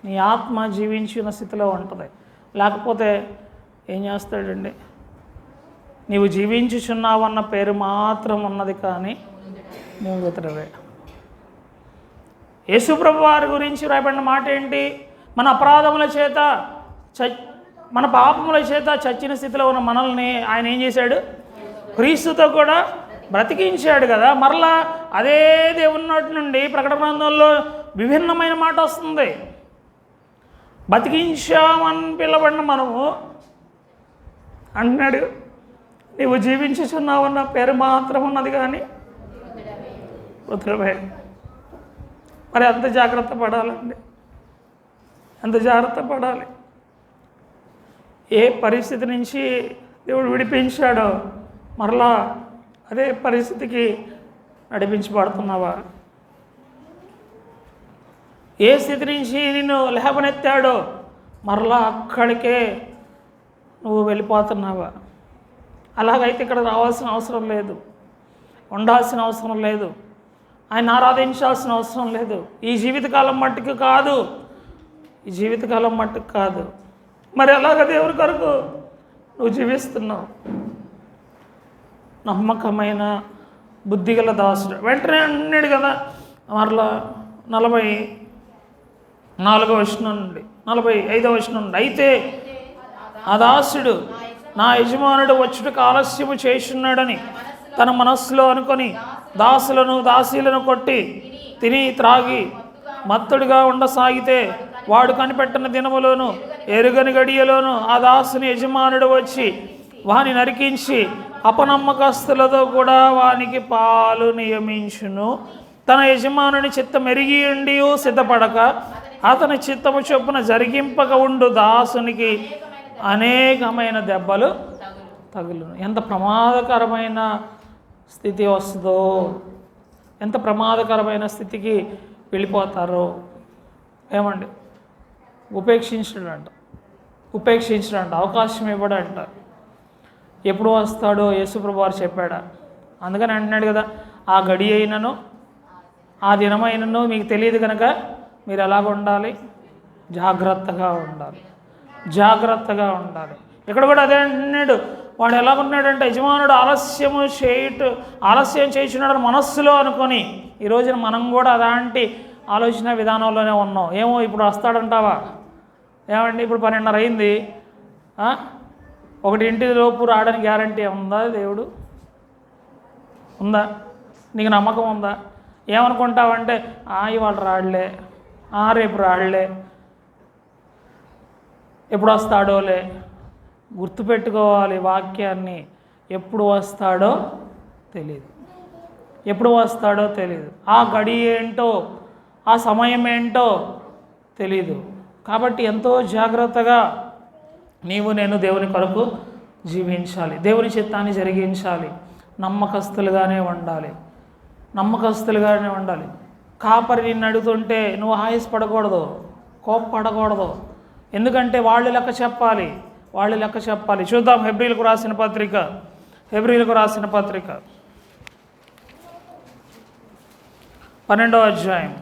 Speaker 2: నీ ఆత్మ జీవించిన స్థితిలో ఉంటుంది. లేకపోతే ఏం చేస్తాడండి? నీవు జీవించుచున్నావన్న పేరు మాత్రం ఉన్నది, కానీ నువ్వు ఇతరవే. యేసుప్రభు వారి గురించి రాయబడిన మాట ఏంటి? మన అపరాధముల చేత మన పాపముల చేత చచ్చిన స్థితిలో ఉన్న మనల్ని ఆయన ఏం చేశాడు? క్రీస్తుతో కూడా బ్రతికించాడు కదా. మరలా అదే దేవుని నోటి నుండి ప్రకటన గ్రంథంలో విభిన్నమైన మాట వస్తుంది. బతికించామని పిలబడిన మనము అంటున్నాడు, నీవు జీవించుచున్నావన్న పేరు మాత్రం ఉన్నది, కానీ పుత్రవే. మరి ఎంత జాగ్రత్త పడాలండి, ఎంత జాగ్రత్త పడాలి. ఏ పరిస్థితి నుంచి దేవుడు విడిపించాడో మరలా అదే పరిస్థితికి నడిపించబడుతున్నావా? ఏ స్థితి నుంచి నిన్ను లేవనెత్తాడో మరలా అక్కడికే నువ్వు వెళ్ళిపోతున్నావా? అలాగైతే ఇక్కడ రావాల్సిన అవసరం లేదు, ఉండాల్సిన అవసరం లేదు, ఆయన ఆరాధించాల్సిన అవసరం లేదు. ఈ జీవితకాలం మట్టుకు కాదు. మరి అలాగ దేవుడి కొరకు నువ్వు జీవిస్తున్నావు. నమ్మకమైన బుద్ధిగల దాసుడు వెంటనే అన్నాడు కదా, మరలా 44వ వచనం నుండి 45వ వచనం నుండి, అయితే ఆ దాసుడు నా యజమానుడు వచ్చుటకు ఆలస్యము చేస్తున్నాడని తన మనస్సులో అనుకొని దాసులను దాసీలను కొట్టి తిని త్రాగి మత్తుడిగా ఉండసాగితే వాడు కనిపెట్టిన దినములోను ఎరుగని గడియలోను ఆ దాసుని యజమానుడు వచ్చి వాని నరికించి అపనమ్మకస్తులతో కూడా వానికి పాలు నియమించును. తన యజమానుని చిత్తం ఎరిగి ఉండి సిద్ధపడక అతని చిత్తము చొప్పున జరిగింపక ఉండు దాసునికి అనేకమైన దెబ్బలు తగులును. ఎంత ప్రమాదకరమైన స్థితి వస్తుందో, ఎంత ప్రమాదకరమైన స్థితికి వెళ్ళిపోతారో. ఏమండి, ఉపేక్షించడంట అవకాశం ఇవ్వడంట. ఎప్పుడు వస్తాడో యేసుప్రభు వారు చెప్పాడా? అందుకని అంటున్నాడు కదా, ఆ గడి అయినను ఆ దినమైనను మీకు తెలియదు కనుక మీరు ఎలాగ ఉండాలి? జాగ్రత్తగా ఉండాలి. ఇక్కడ కూడా అదే అంటున్నాడు. వాడు ఎలాగున్నాడంటే యజమానుడు ఆలస్యం చేయుచున్నాడు మనస్సులో అనుకొని. ఈ రోజున మనం కూడా అలాంటి ఆలోచన విధానంలోనే ఉన్నాం. ఏమో ఇప్పుడు వస్తాడంటావా? ఏమండి, ఇప్పుడు 12:30 అయింది, 1 రావడానికి గ్యారంటీ ఉందా? దేవుడు ఉందా? నీకు నమ్మకం ఉందా? ఏమనుకుంటావంటే ఇవాళ రాడులే, రేపు రాడులే, ఎప్పుడు వస్తాడోలే. గుర్తుపెట్టుకోవాలి వాక్యాన్ని. ఎప్పుడు వస్తాడో తెలియదు. ఆ గడి ఏంటో, ఆ సమయం ఏంటో తెలీదు. కాబట్టి ఎంతో జాగ్రత్తగా నేను దేవుని కొరకు జీవించాలి, దేవుని చిత్తాన్ని జరిగించాలి, నమ్మకస్తులుగానే ఉండాలి. కాపరి నిన్ను అడుగుతుంటే నువ్వు ఆయాసపడకూడదు, కోప్పడకూడదు. ఎందుకంటే వాళ్ళు లెక్క చెప్పాలి. చూద్దాం హెబ్రీలకు రాసిన పత్రిక 12వ అధ్యాయం.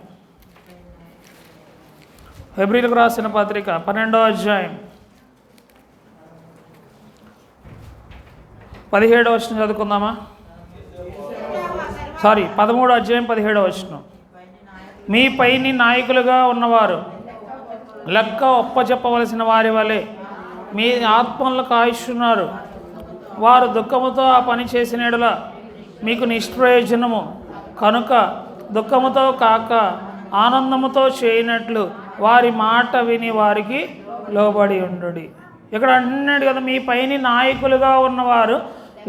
Speaker 2: హెబ్రీలకు రాసిన పత్రిక 12వ అధ్యాయం 17వ వచనం చదువుకుందామా? 13వ అధ్యాయం 17వ వచనం. మీ పైని నాయకులుగా ఉన్నవారు లెక్క ఒప్పచెప్పవలసిన వారి వలె మీ ఆత్మలను కాయిస్తున్నారు. వారు దుఃఖముతో ఆ పని చేసిన యెడల మీకు నిష్ప్రయోజనము కనుక దుఃఖముతో కాక ఆనందముతో చేయనట్లు వారి మాట విని వారికి లోబడి ఉండుడి. ఇక్కడ అంటున్నాడు కదా, మీ పైని నాయకులుగా ఉన్నవారు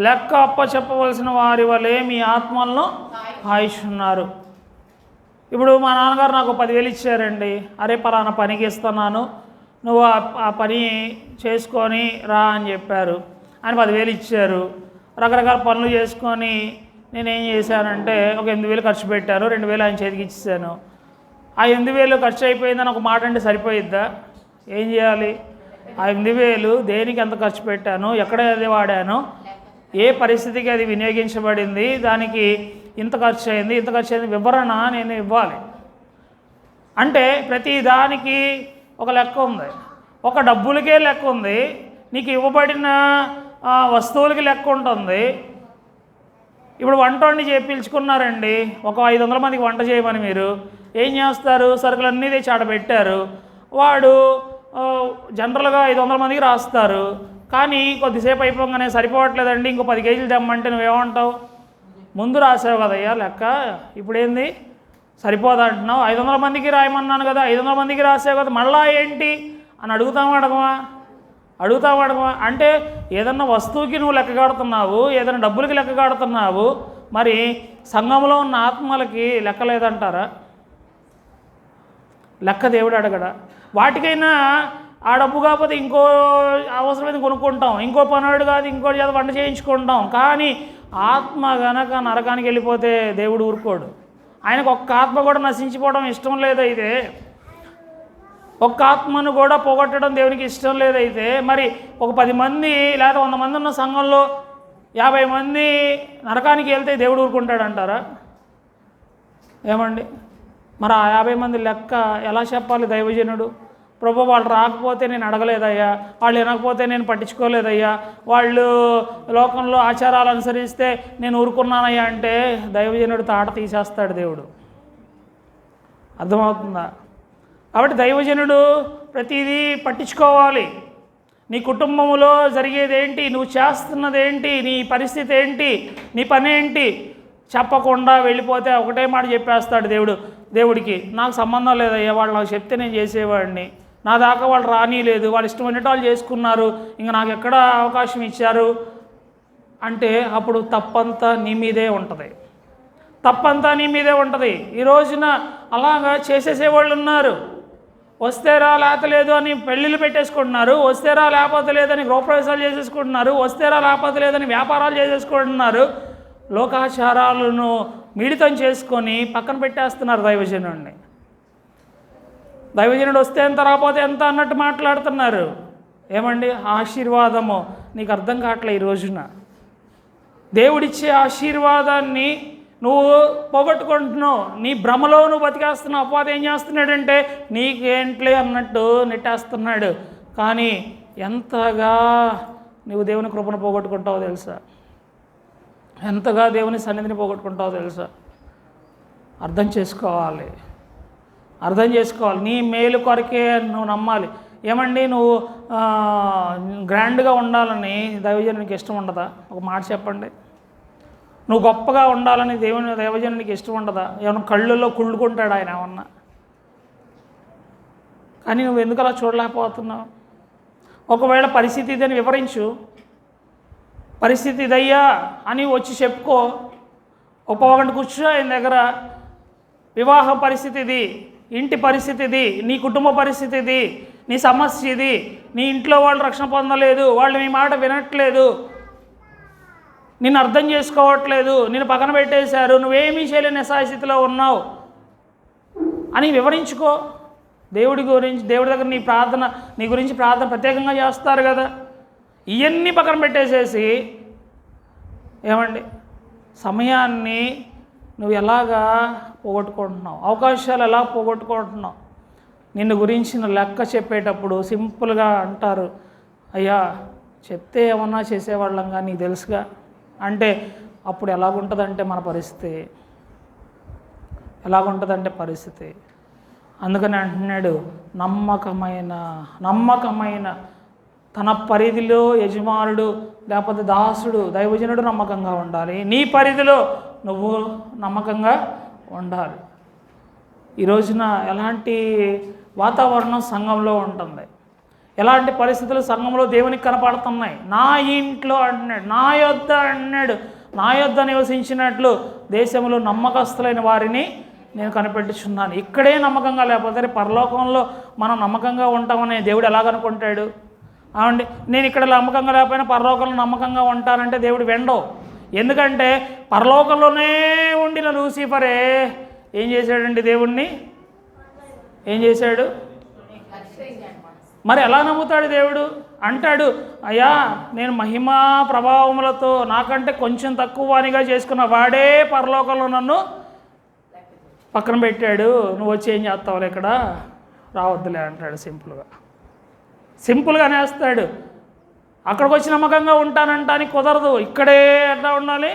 Speaker 2: లెక్క అప్పచెప్పవలసిన వారి వలె మీ ఆత్మలను కాయిస్తున్నారు. ఇప్పుడు మా నాన్నగారు నాకు 10,000 ఇచ్చారండి. అరే పలానా పనికి ఇస్తున్నాను, నువ్వు ఆ పని చేసుకొని రా అని చెప్పారు. ఆయన 10,000 ఇచ్చారు. రకరకాల పనులు చేసుకొని నేనేం చేశానంటే ఒక 8,000 ఖర్చు పెట్టాను, 2,000 ఆయన చేతికి ఇచ్చాను. ఆ 8,000 ఖర్చు అయిపోయిందని ఒక మాట అంటే సరిపోయిద్దా? ఏం చేయాలి? ఆ 8,000 దేనికి ఎంత ఖర్చు పెట్టాను, ఎక్కడ అది వాడాను, ఏ పరిస్థితికి అది వినియోగించబడింది, దానికి ఇంత ఖర్చు అయింది వివరణ నేను ఇవ్వాలి. అంటే ప్రతి దానికి ఒక లెక్క ఉంది. ఒక డబ్బులకే లెక్క ఉంది, నీకు ఇవ్వబడిన వస్తువులకి లెక్క ఉంటుంది. ఇప్పుడు వంట వండి పిలుచుకున్నారండి, ఒక 500 మందికి వంట చేయమని. మీరు ఏం చేస్తారు? సరుకులన్నీ తెచ్చి ఆడ పెట్టారు. వాడు జనరల్గా 500 మందికి రాస్తారు. కానీ కొద్దిసేపు అయిపోగానే సరిపోవట్లేదండి, ఇంకో 10 కేజీలు తెమ్మంటే నువ్వేమంటావు? ముందు రాసావు కదయ్యా లెక్క, ఇప్పుడేంది సరిపోదంటున్నావు? 500 మందికి రాయమన్నాను కదా, 500 మందికి రాసావు కదా, మళ్ళా ఏంటి అని అడుగుతావా అడగమా? అంటే ఏదన్నా వస్తువుకి నువ్వు లెక్క కడుతున్నావు, ఏదైనా డబ్బులకి లెక్క కడుతున్నావు. మరి సంఘంలో ఉన్న ఆత్మలకి లెక్క లేదంటారా? లెక్క దేవుడు అడగడా? వాటికైనా ఆ డబ్బు కాకపోతే ఇంకో అవసరమైతే కొనుక్కుంటాం, ఇంకో పనుడు కాదు ఇంకోటి చేత వంట చేయించుకుంటాం. కానీ ఆత్మ గనక నరకానికి వెళ్ళిపోతే దేవుడు ఊరుకోడు. ఆయనకు ఒక్క ఆత్మ కూడా నశించిపోవడం ఇష్టం లేదైతే, ఒక్క ఆత్మను కూడా పోగొట్టడం దేవునికి ఇష్టం లేదైతే, మరి ఒక 10 మంది లేదా 100 మంది ఉన్న సంఘంలో 50 మంది నరకానికి వెళ్తే దేవుడు ఊరుకుంటాడంటారా? ఏమండి, మరి ఆ 50 మంది లెక్క ఎలా చెప్పాలి దైవజనుడు? ప్రభు వాళ్ళు రాకపోతే నేను అడగలేదయ్యా, వాళ్ళు వినకపోతే నేను పట్టించుకోలేదయ్యా, వాళ్ళు లోకంలో ఆచారాలు అనుసరిస్తే నేను ఊరుకున్నానయ్యా అంటే దైవజనుడు తాట తీసేస్తాడు దేవుడు. అర్థమవుతుందా? కాబట్టి దైవజనుడు ప్రతిదీ పట్టించుకోవాలి. నీ కుటుంబంలో జరిగేది ఏంటి, నువ్వు చేస్తున్నది ఏంటి, నీ పరిస్థితి ఏంటి, నీ పని ఏంటి, చెప్పకుండా వెళ్ళిపోతే ఒకటే మాట చెప్పేస్తాడు దేవుడికి నాకు సంబంధం లేదయ్యా, వాళ్ళు నాకు చెప్తే నేను చేసేవాడిని, నా దాకా వాళ్ళు రానిలేదు, వాళ్ళు ఇష్టమైనట్టు వాళ్ళు చేసుకున్నారు, ఇంకా నాకు ఎక్కడ అవకాశం ఇచ్చారు అంటే అప్పుడు తప్పంతా నీ మీదే ఉంటుంది. తప్పంతా నీ మీదే ఉంటుంది. ఈ రోజున అలాగా చేసేసేవాళ్ళు ఉన్నారు. వస్తే రా లేకపోతే అని పెళ్ళిళ్ళు పెట్టేసుకుంటున్నారు, వస్తే రా లేకపోతే లేదని గృహప్రవేశాలు చేసేసుకుంటున్నారు, వస్తే రా లేకపోతే లేదని వ్యాపారాలు చేసేసుకుంటున్నారు, లోకాచారాలను మిళితం చేసుకొని పక్కన పెట్టేస్తున్నారు దైవజనుడిని. దైవజనుడు వస్తే ఎంత రాకపోతే ఎంత అన్నట్టు మాట్లాడుతున్నారు. ఏమండి ఆశీర్వాదము నీకు అర్థం కావట్లే. ఈ రోజున దేవుడిచ్చే ఆశీర్వాదాన్ని నువ్వు పోగొట్టుకుంటున్నావు. నీ భ్రమలో నువ్వు బతికేస్తున్నావు. అపవాది ఏం చేస్తున్నాడంటే నీకేంట్లే అన్నట్టు నెట్టేస్తున్నాడు. కానీ ఎంతగా నువ్వు దేవుని కృపను పోగొట్టుకుంటావో తెలుసా? ఎంతగా దేవుని సన్నిధిని పోగొట్టుకుంటావో తెలుసా? అర్థం చేసుకోవాలి. నీ మేలు కొరకే నువ్వు నమ్మాలి. ఏమండి నువ్వు గ్రాండ్గా ఉండాలని దైవజనునికి ఇష్టం ఉండదా? ఒక మాట చెప్పండి. నువ్వు గొప్పగా ఉండాలని దైవజనునికి ఇష్టం ఉండదా? ఏమన్నా కళ్ళల్లో కుళ్ళుకుంటాడు ఆయన ఏమన్నా? కానీ నువ్వు ఎందుకు అలా చూడలేకపోతున్నావు? ఒకవేళ పరిస్థితి ఇదని వివరించు. పరిస్థితి ఇదయ్యా అని వచ్చి చెప్పుకో. ఒక పావుగంట కూర్చో ఆయన దగ్గర. వివాహ పరిస్థితి ఇది, ఇంటి పరిస్థితి ఇది, నీ కుటుంబ పరిస్థితి ఇది, నీ సమస్య ఇది, నీ ఇంట్లో వాళ్ళు రక్షణ పొందలేదు, వాళ్ళు నీ మాట వినట్లేదు, నిన్ను అర్థం చేసుకోవట్లేదు, నిన్ను పక్కన పెట్టేశారు, నువ్వేమీ చేయలేని నిస్సహాయస్థితిలో ఉన్నావు అని వివరించుకో. దేవుడి దగ్గర నీ గురించి ప్రార్థన ప్రత్యేకంగా చేస్తారు కదా. ఇవన్నీ పక్కన పెట్టేసేసి ఏమండి సమయాన్ని నువ్వు ఎలాగా పోగొట్టుకుంటున్నావు, అవకాశాలు ఎలా పోగొట్టుకుంటున్నావు? నిన్ను గురించిన లెక్క చెప్పేటప్పుడు సింపుల్గా అంటారు, అయ్యా చెప్తే ఏమన్నా చేసేవాళ్ళం కానీ నీకు తెలుసుగా అంటే అప్పుడు ఎలాగుంటుందంటే మన పరిస్థితి అందుకని అంటున్నాడు నమ్మకమైన తన పరిధిలో యజమానుడు లేకపోతే దాసుడు దైవజనుడు నమ్మకంగా ఉండాలి. నీ పరిధిలో నువ్వు నమ్మకంగా ఉండాలి. ఈ రోజున ఎలాంటి వాతావరణం సంఘంలో ఉంటుంది, ఎలాంటి పరిస్థితులు సంఘంలో దేవునికి కనపడుతున్నాయి. నా ఇంట్లో అంటున్నాడు, నా యొద్ద నివసించినట్లు దేశంలో నమ్మకస్తులైన వారిని నేను కనిపెట్టుచున్నాను. ఇక్కడే నమ్మకంగా లేకపోతే పరలోకంలో మనం నమ్మకంగా ఉంటామని దేవుడు ఎలాగనుకుంటాడు? అవండి నేను ఇక్కడ నమ్మకంగా లేకపోయినా పరలోకంలో నమ్మకంగా ఉంటానంటే దేవుడు వెండవు. ఎందుకంటే పరలోకంలోనే ఉండిన లూసిఫరే ఏం చేశాడండి? దేవుణ్ణి ఏం చేశాడు? మరి ఎలా నమ్ముతాడు దేవుడు? అంటాడు, అయ్యా నేను మహిమా ప్రభావములతో నాకంటే కొంచెం తక్కువ వానిగా చేసుకున్న వాడే పరలోకంలో నన్ను పక్కన పెట్టాడు, నువ్వు వచ్చి ఏం చేస్తావులే ఇక్కడ రావద్దులే అంటాడు. సింపుల్గా అనేస్తాడు. అక్కడికి వచ్చి నమ్మకంగా ఉంటానంటానికి కుదరదు. ఇక్కడే ఎట్లా ఉండాలి?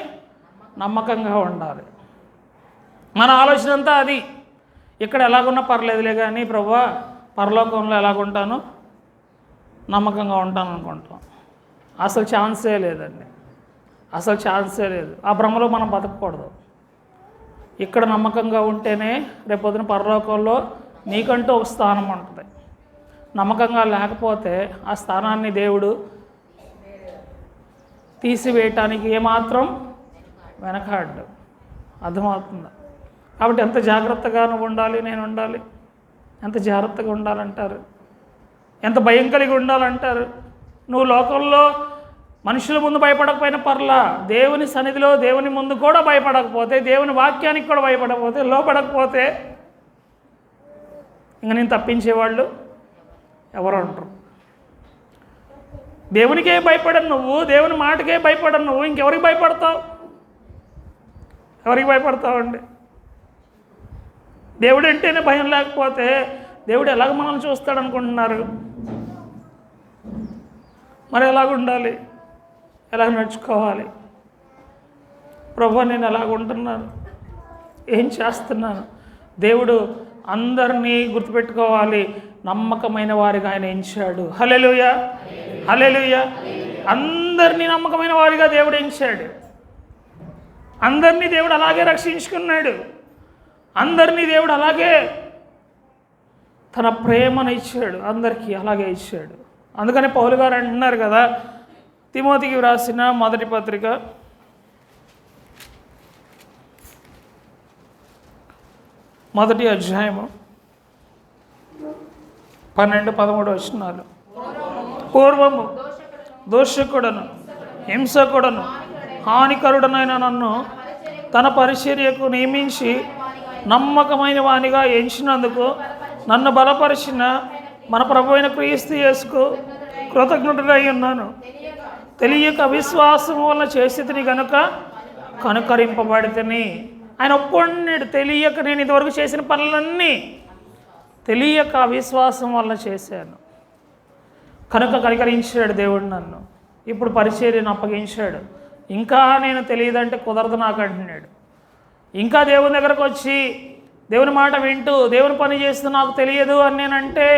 Speaker 2: నమ్మకంగా ఉండాలి. మన ఆలోచన అంతా అది. ఇక్కడ ఎలాగున్నా పర్లేదులే కానీ ప్రభువా పరలోకంలో ఎలాగుంటాను, నమ్మకంగా ఉంటాను అనుకుంటాం. అసలు ఛాన్సే లేదండి, అసలు ఛాన్సే లేదు. ఆ భ్రమలో మనం బతకూడదు. ఇక్కడ నమ్మకంగా ఉంటేనే రేపొద్దున పరలోకంలో నీకంటూ ఒక స్థానం ఉంటుంది. నమ్మకంగా లేకపోతే ఆ స్థానాన్ని దేవుడు తీసివేయటానికి ఏమాత్రం వెనకాడ్డు. అర్థమవుతుందా? కాబట్టి ఎంత జాగ్రత్తగా నువ్వు ఉండాలి, నేను ఉండాలి. ఎంత జాగ్రత్తగా ఉండాలంటారు, ఎంత భయం కలిగి ఉండాలంటారు. నువ్వు లోకంలో మనుషుల ముందు భయపడకపోయినా పర్లా, దేవుని సన్నిధిలో దేవుని ముందు కూడా భయపడకపోతే, దేవుని వాక్యానికి కూడా భయపడకపోతే, లోపడకపోతే ఇంక నేను తప్పించేవాళ్ళు ఎవరు అంటారు? దేవునికే భయపడను నువ్వు, దేవుని మాటకే భయపడను నువ్వు, ఇంకెవరికి భయపడతావు? ఎవరికి భయపడతావండి? దేవుడు అంటేనే భయం లేకపోతే దేవుడు ఎలాగ మనల్ని చూస్తాడు అనుకుంటున్నారు? మరి ఎలాగ ఉండాలి, ఎలా నడుచుకోవాలి? ప్రభు నేను ఎలాగ ఉంటున్నాను, ఏం చేస్తున్నాను? దేవుడు అందరినీ గుర్తుపెట్టుకోవాలి, నమ్మకమైన వారిగా ఆయన ఎంచాడు. హల్లెలూయా, హల్లెలూయా. అందరినీ నమ్మకమైన వారిగా దేవుడు ఎంచాడు. అందరినీ దేవుడు అలాగే రక్షించుకున్నాడు. అందరినీ దేవుడు అలాగే తన ప్రేమను ఇచ్చాడు, అందరికీ అలాగే ఇచ్చాడు. అందుకని పౌలు గారు అంటున్నారు కదా, తిమోతికి వ్రాసిన మొదటి పత్రిక 1వ అధ్యాయము 12-13 వచనాలు. పూర్వము దోషకుడను హింసకుడను హానికరుడనైన నన్ను తన పరిచర్యకు నియమించి నమ్మకమైన వానిగా ఎంచినందుకు నన్ను బలపరిచిన మన ప్రభు అయిన క్రీస్తు యేసుకు కృతజ్ఞుడై ఉన్నాను. తెలియక అవిశ్వాసం వల్ల చేసేది కనుక కనుకరింపబడితేని. ఆయన ఒప్పుకున్నాడు, తెలియక నేను ఇదివరకు చేసిన పనులన్నీ తెలియక అవిశ్వాసం వల్ల చేశాను కనుక కనికరించాడు దేవుడు నన్ను. ఇప్పుడు పరిచర్యను అప్పగించాడు. ఇంకా నేను తెలియదంటే కుదరదు నాకు అంటున్నాడు. ఇంకా దేవుని దగ్గరకు వచ్చి దేవుని మాట వింటూ దేవుని పని చేస్తూ నాకు తెలియదు అని నేనంటే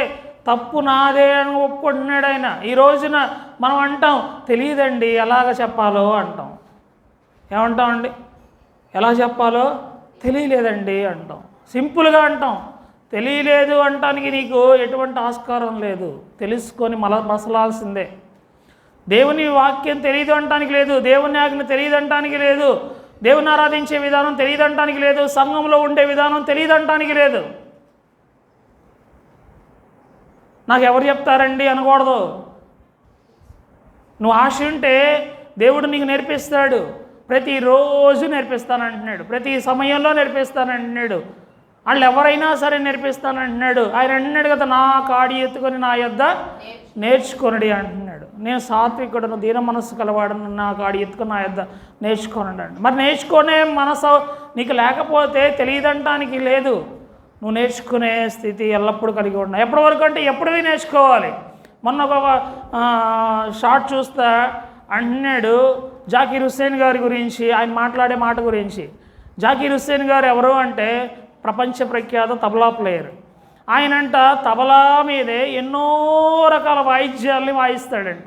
Speaker 2: తప్పు నాదే అని ఒప్పుకుంటున్నాడు ఆయన. ఈ రోజున మనం అంటాం తెలియదండి ఎలాగ చెప్పాలో అంటాం. ఏమంటామండి? ఎలా చెప్పాలో తెలియలేదండి అంటాం. సింపుల్గా అంటాం. తెలియలేదు అంటానికి నీకు ఎటువంటి ఆస్కారం లేదు. తెలుసుకొని మసలాల్సిందే. దేవుని వాక్యం తెలియదు అంటానికి లేదు, దేవుని ఆజ్ఞ తెలియదు అంటానికి లేదు, దేవుని ఆరాధించే విధానం తెలియదు అంటానికి లేదు, సంఘంలో ఉండే విధానం తెలియదు అంటానికి లేదు. నాకు ఎవరు చెప్తారండి అనకూడదు. నువ్వు ఆశ ఉంటే దేవుడు నీకు నేర్పిస్తాడు. ప్రతిరోజు నేర్పిస్తానంటున్నాడు, ప్రతి సమయంలో నేర్పిస్తానంటున్నాడు. వాళ్ళు ఎవరైనా సరే నేర్పిస్తానంటున్నాడు. ఆయన అంటున్నాడు కదా, నా కాడి ఎత్తుకొని నా యొద్ద నేర్చుకొనడి అంటున్నాడు. నేను సాత్వికుడను దీన మనస్సు కలవాడను, నా కాడి ఎత్తుకొని నా యొద్ద నేర్చుకోనండి అండి. మరి నేర్చుకునే మనసు నీకు లేకపోతే తెలియదంటానికి లేదు. నువ్వు నేర్చుకునే స్థితి ఎల్లప్పుడూ కలిగి ఉన్నా. ఎప్పటి వరకు అంటే ఎప్పుడూ నేర్చుకోవాలి. మొన్న ఒక షార్ట్ చూస్తా అంటున్నాడు జాకీర్ హుస్సేన్ గారి గురించి, ఆయన మాట్లాడే మాట గురించి. జాకీర్ హుస్సేన్ గారు ఎవరు అంటే ప్రపంచ ప్రఖ్యాత తబలా ప్లేయర్. ఆయనంట తబలా మీదే ఎన్నో రకాల వాయిద్యాల్ని వాయిస్తాడంట.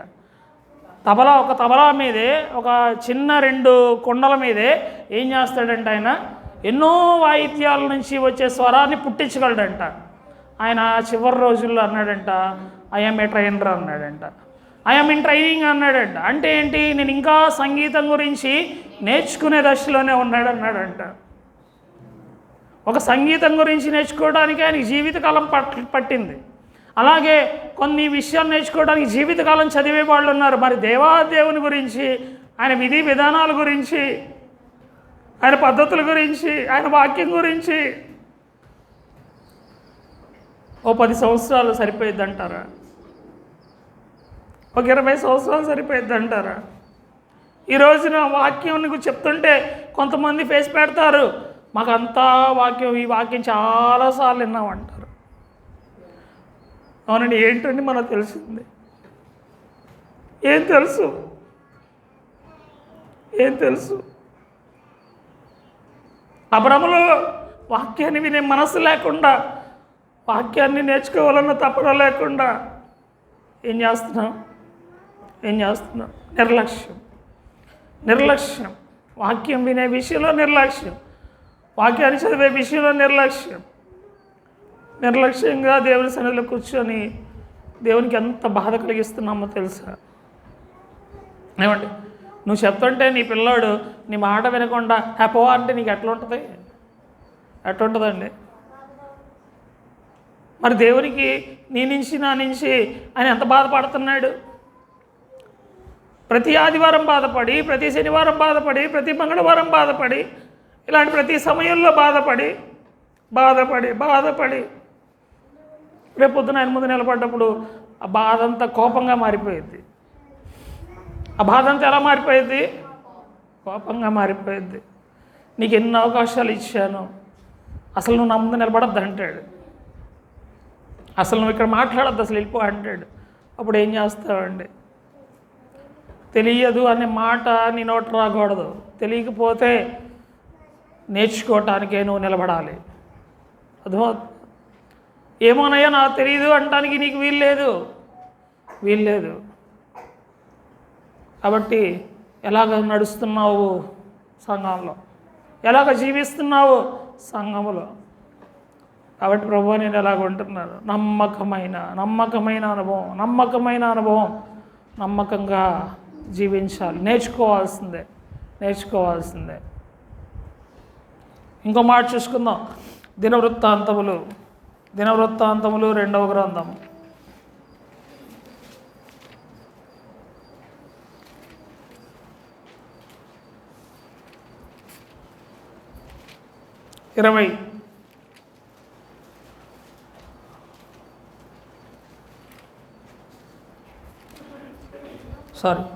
Speaker 2: ఒక తబలా మీదే ఒక చిన్న 2 కుండల మీదే ఏం చేస్తాడంట ఆయన ఎన్నో వాయిద్యాల నుంచి వచ్చే స్వరాన్ని పుట్టించగలడంట. ఆయన చివరి రోజుల్లో అన్నాడంట, ఐఎమ్ ఏ ట్రైనర్ అన్నాడంట. ఐఎమ్ ఇన్ ట్రైనింగ్ అన్నాడంట. అంటే ఏంటి? నేను ఇంకా సంగీతం గురించి నేర్చుకునే దశలోనే ఉన్నాడు అన్నాడంట. ఒక సంగీతం గురించి నేర్చుకోవడానికి ఆయనకి జీవితకాలం పట్టింది. అలాగే కొన్ని విషయాలు నేర్చుకోవడానికి జీవితకాలం చదివే వాళ్ళు ఉన్నారు. మరి దేవాదేవుని గురించి, ఆయన విధి విధానాల గురించి, ఆయన పద్ధతుల గురించి, ఆయన వాక్యం గురించి ఓ 10 సంవత్సరాలు సరిపోయిద్ది అంటారా? ఒక 20 సంవత్సరాలు సరిపోయిద్ది అంటారా? ఈ రోజున వాక్యం నీకు చెప్తుంటే కొంతమంది ఫేస్ పెడతారు, మాకంతా వాక్యం, ఈ వాక్యం చాలాసార్లు విన్నామంటారు. అవునండి, ఏంటండి మనకు తెలిసింది? ఏం తెలుసు? అబ్రహములో వాక్యాన్ని వినే మనసు లేకుండా, వాక్యాన్ని నేర్చుకోవాలన్న తపన లేకుండా ఏం చేస్తున్నాం? నిర్లక్ష్యం. వాక్యం వినే విషయంలో నిర్లక్ష్యం, వాక్యాన్ని చదివే విషయంలో నిర్లక్ష్యంగా దేవుని సన్నిధిలో కూర్చొని దేవునికి ఎంత బాధ కలిగిస్తున్నామో తెలుసా? ఏమండి, నువ్వు చెప్తుంటే నీ పిల్లాడు నీ మాట వినకుండా హ్యాపో అంటే నీకు ఎట్లుంటుందండి? మరి దేవునికి నీ నుంచి నా నుంచి ఆయన ఎంత బాధపడుతున్నాడు? ప్రతి ఆదివారం బాధపడి, ప్రతి శనివారం బాధపడి, ప్రతి మంగళవారం బాధపడి, ఇలాంటి ప్రతి సమయంలో బాధపడి రేపు పొద్దున ఆయన ముందు నిలబడ్డప్పుడు ఆ బాధ అంతా కోపంగా మారిపోయింది. ఆ బాధ అంతా ఎలా మారిపోయింది? కోపంగా మారిపోయింది. నీకు ఎన్ని అవకాశాలు ఇచ్చాను, అసలు నువ్వు నా ముందు నిలబడద్దు అంటాడు. అసలు నువ్వు ఇక్కడ మాట్లాడద్దు, అసలు వెళ్ళిపో అంటాడు. అప్పుడు ఏం చేస్తావండి? తెలియదు అనే మాట నీ నోట రాకూడదు. తెలియకపోతే నేర్చుకోవటానికే నువ్వు నిలబడాలి. అర్థమవుతుంది? ఏమోనయ్యా నాకు తెలియదు అంటానికి నీకు వీల్లేదు. కాబట్టి ఎలాగ నడుస్తున్నావు సంఘంలో. ఎలాగ జీవిస్తున్నావు? సంఘములో. కాబట్టి ప్రభువా నేను ఎలాగ ఉంటున్నాను? నమ్మకమైన అనుభవం, నమ్మకంగా జీవించాలి. నేర్చుకోవాల్సిందే. ఇంకో మాట చూసుకుందాం. దినవృత్తాంతములు 2వ గ్రంథం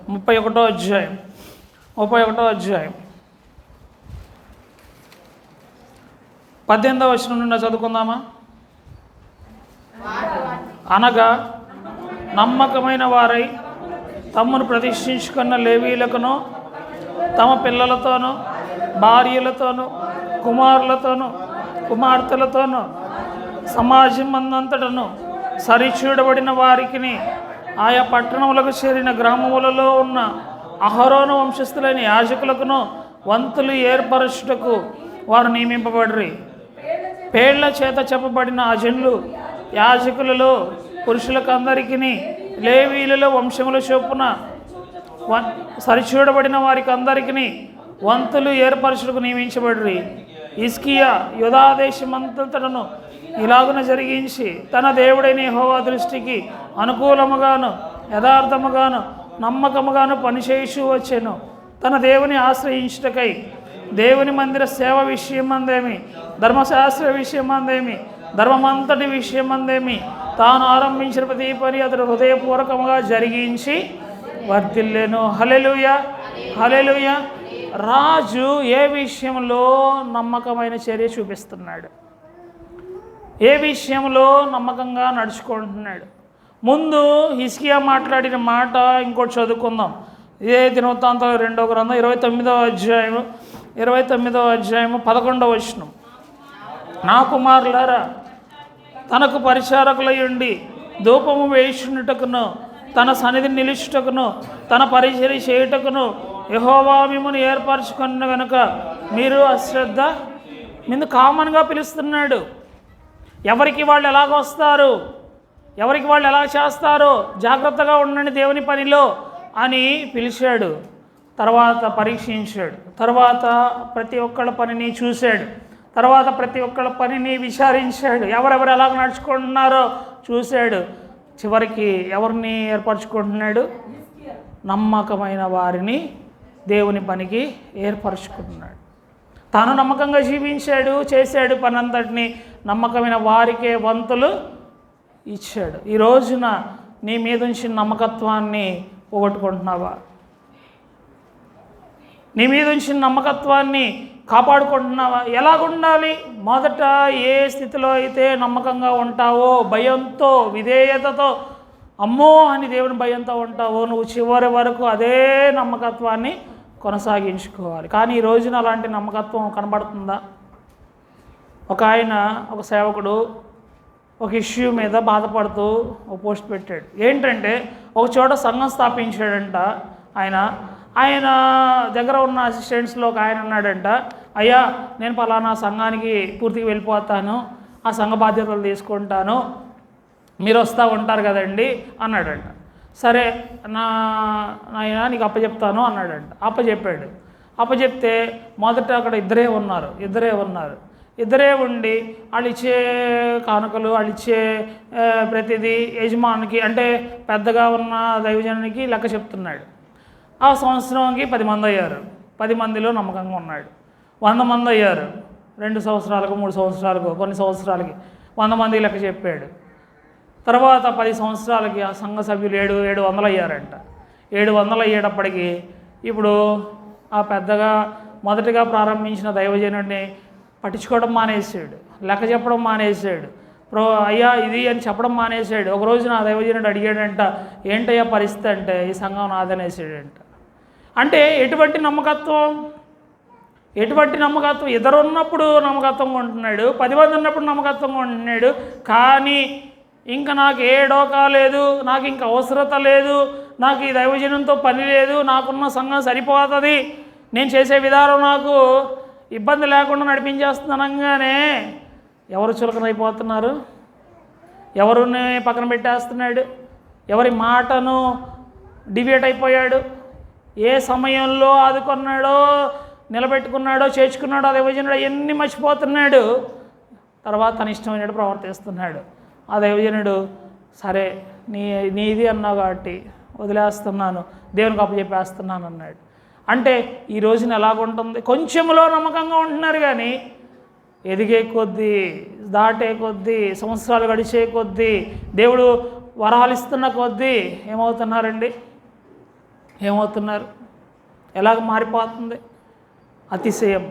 Speaker 2: 31వ అధ్యాయం 18వ వచనం నుండి చదువుకుందామా? అనగా నమ్మకమైన వారై తమ్మును ప్రతిష్ఠించుకున్న లేవీయులకును తమ పిల్లలతోనూ భార్యలతోనూ కుమార్తెలతోనూ సమాజం అందంతటను సరిచూడబడిన వారికి ఆయా పట్టణములకు చేరిన గ్రామములలో ఉన్న అహరోను వంశస్థులైన యాజకులకును వంతులు ఏర్పరచుటకు వారు నియమింపబడిరి. పేళ్ల చేత చెప్పబడిన అజనులు యాజకులలో పురుషులకు అందరికీ లేవీయులలో వంశముల చొప్పున సరిచూడబడిన వారికి అందరికీ వంతులు ఏర్పరచుటకు నియమించబడిరి. హిజ్కియా యూదాదేశమంతటను ఇలాగున జరిగించి తన దేవుడైన యెహోవా దృష్టికి అనుకూలముగాను యథార్థముగాను నమ్మకముగాను పనిచేయచూ వచ్చెను. తన దేవుని ఆశ్రయించుటకై దేవుని మందిర సేవ విషయమందేమి, ధర్మశాస్త్ర విషయమందేమి, ధర్మమంతటి విషయమందేమి తాను ఆరంభించిన ప్రతి పని అతడు హృదయపూర్వకముగా జరిగించి వర్ధిల్లెను. హల్లెలూయా. రాజు ఏ విషయంలో నమ్మకమైన చర్య చూపిస్తున్నాడు? ఏ విషయంలో నమ్మకంగా నడుచుకుంటున్నాడు? ముందు హిజ్కియా మాట్లాడిన మాట ఇంకోటి చదువుకుందాం. ఇదే దినవృత్తాంతాలు 2వ గ్రంథం 29వ అధ్యాయము 11వ వచనం. నా కుమారులారా, తనకు పరిచారకులై ఉండి ధూపము వేయుచున్నటకును తన సన్నిధిని నిలుచుటకును తన పరిచర్య చేయుటకును యెహోవా మిమ్మును ఏర్పరచుకున్న కనుక మీరు అశ్రద్ధ. ముందు కామన్గా పిలుస్తున్నాడు. ఎవరికి వాళ్ళు ఎలాగొస్తారు, ఎవరికి వాళ్ళు ఎలా చేస్తారో జాగ్రత్తగా ఉండండి దేవుని పనిలో అని పిలిచాడు. తర్వాత పరీక్షించాడు. తర్వాత ప్రతి ఒక్కళ్ళ పనిని చూశాడు. తర్వాత ప్రతి ఒక్కళ్ళ పనిని విచారించాడు. ఎవరెవరు ఎలాగ నడుచుకుంటున్నారో చూశాడు. చివరికి ఎవరిని ఏర్పరచుకుంటున్నాడు? నమ్మకమైన వారిని దేవుని పనికి ఏర్పరచుకుంటున్నాడు. తాను నమ్మకంగా జీవించాడు, చేశాడు పని అంతటిని. నమ్మకమైన వారికే వంతులు ఇచ్చాడు. ఈ రోజున నీ మీద ఉంచిన నమ్మకత్వాన్ని పోగొట్టుకుంటున్నావా? నీ మీద ఉంచిన నమ్మకత్వాన్ని కాపాడుకుంటున్నావా? ఎలాగుండాలి? మొదట ఏ స్థితిలో అయితే నమ్మకంగా ఉంటావో, భయంతో విధేయతతో, అమ్మో అని దేవుని భయంతో ఉంటావో, నువ్వు చివరి వరకు అదే నమ్మకత్వాన్ని కొనసాగించుకోవాలి. కానీ ఈ రోజున అలాంటి నమ్మకత్వం కనబడుతుందా? ఒక సేవకుడు ఒక ఇష్యూ మీద బాధపడుతూ ఒక పోస్ట్ పెట్టాడు. ఏంటంటే ఒక చోట సంఘం స్థాపించాడంట. ఆయన దగ్గర ఉన్న అసిస్టెంట్స్లో ఒక ఆయన అన్నాడంట, అయ్యా నేను పలానా సంఘానికి పూర్తిగా వెళ్ళిపోతాను, ఆ సంఘ బాధ్యతలు తీసుకుంటాను, మీరు వస్తూ ఉంటారు కదండి అన్నాడంట. సరే నాయన నీకు అప్పచెప్తాను అన్నాడంట. అప్పచెప్తే మొదట అక్కడ ఇద్దరే ఉన్నారు. ఇద్దరే ఉండి వాళ్ళు ఇచ్చే కానుకలు, వాళ్ళు ఇచ్చే ప్రతిదీ యజమానికి అంటే పెద్దగా ఉన్న దైవజనునికి లెక్క చెప్తున్నాడు. ఆ సంవత్సరంకి 10 మంది అయ్యారు. 10 మందిలో నమ్మకంగా ఉన్నాడు. 100 మంది అయ్యారు. 2 సంవత్సరాలకు 3 సంవత్సరాలకు కొన్ని సంవత్సరాలకి 100 మందికి లెక్క చెప్పాడు. తర్వాత 10 సంవత్సరాలకి ఆ సంఘ సభ్యులు 700 అయ్యారంట. 700 అయ్యేటప్పటికి ఇప్పుడు ఆ పెద్దగా మొదటిగా ప్రారంభించిన దైవజనుడిని పట్టించుకోవడం మానేసాడు, లెక్క చెప్పడం మానేసాడు, అయ్యా ఇది అని చెప్పడం మానేసాడు. ఒకరోజు నా దైవజనుడు అడిగాడంట, ఏంటయ్యా పరిస్థితి అంటే, ఈ సంఘం నాదనేసాడంట. అంటే ఎటువంటి నమ్మకత్వం? ఇద్దరు ఉన్నప్పుడు నమ్మకత్వంగా ఉంటున్నాడు, 10 మంది ఉన్నప్పుడు నమ్మకత్వంగా ఉంటున్నాడు. కానీ ఇంకా నాకు ఏ డోకా లేదు, నాకు ఇంకా అవసరత లేదు, నాకు ఈ దైవజనంతో పని లేదు, నాకున్న సంఘం సరిపోతుంది, నేను చేసే విధానం నాకు ఇబ్బంది లేకుండా నడిపించేస్తున్నానంగానే ఎవరు చులకనైపోతున్నారు? ఎవరిని పక్కన పెట్టేస్తున్నాడు? ఎవరి మాటను డివేట్ అయిపోయాడు? ఏ సమయంలో ఆదుకున్నాడో, నిలబెట్టుకున్నాడో, చేర్చుకున్నాడో, అదే విజయనుడు అవన్నీ మర్చిపోతున్నాడు. తర్వాత తన ఇష్టమైనట్టు ప్రవర్తిస్తున్నాడు. ఆ దైవజనుడు సరే నీది అన్నావు కాబట్టి వదిలేస్తున్నాను, దేవునికి అప్పచెప్పేస్తున్నాను అన్నాడు. అంటే ఈ రోజున ఎలాగుంటుంది? కొంచెంలో నమ్మకంగా ఉంటున్నారు కానీ ఎదిగే కొద్దీ, దాటే కొద్దీ, సంవత్సరాలు గడిచే కొద్దీ, దేవుడు వరాలిస్తున్న కొద్దీ ఏమవుతున్నారండి? ఏమవుతున్నారు? ఎలాగ మారిపోతుంది? అతిశయం,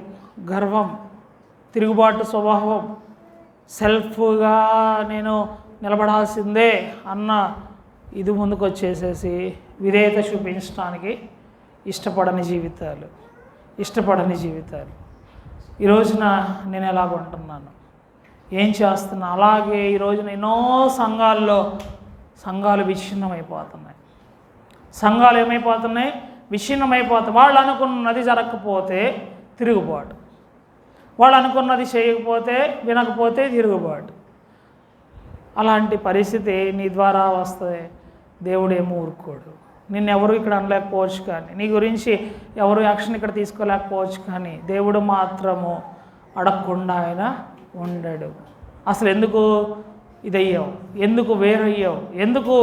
Speaker 2: గర్వం, తిరుగుబాటు స్వభావం, సెల్ఫ్గా నేను నిలబడాల్సిందే అన్న ఇది ముందుకు వచ్చేసేసి విధేయత చూపించడానికి ఇష్టపడని జీవితాలు. ఈ రోజున నేను ఎలాగుంటున్నాను, ఏం చేస్తున్నా? అలాగే ఈ రోజున ఎన్నో సంఘాలు విచ్ఛిన్నమైపోతున్నాయి. సంఘాలు ఏమైపోతున్నాయి? విచ్ఛిన్నమైపోతాయి. వాళ్ళు అనుకున్నది జరగకపోతే తిరుగుబాటు, వాళ్ళు అనుకున్నది చేయకపోతే, వినకపోతే తిరుగుబాటు. అలాంటి పరిస్థితి నీ ద్వారా వస్తే దేవుడేమో ఊరుకోడు. నిన్నెవరు ఇక్కడ అనలేకపోవచ్చు, కానీ నీ గురించి ఎవరు యాక్షన్ ఇక్కడ తీసుకోలేకపోవచ్చు, కానీ దేవుడు మాత్రము అడగకుండా ఆయన ఉండడు. అసలు ఎందుకు ఇదయ్యావు? ఎందుకు వేరయ్యావు? ఎందుకు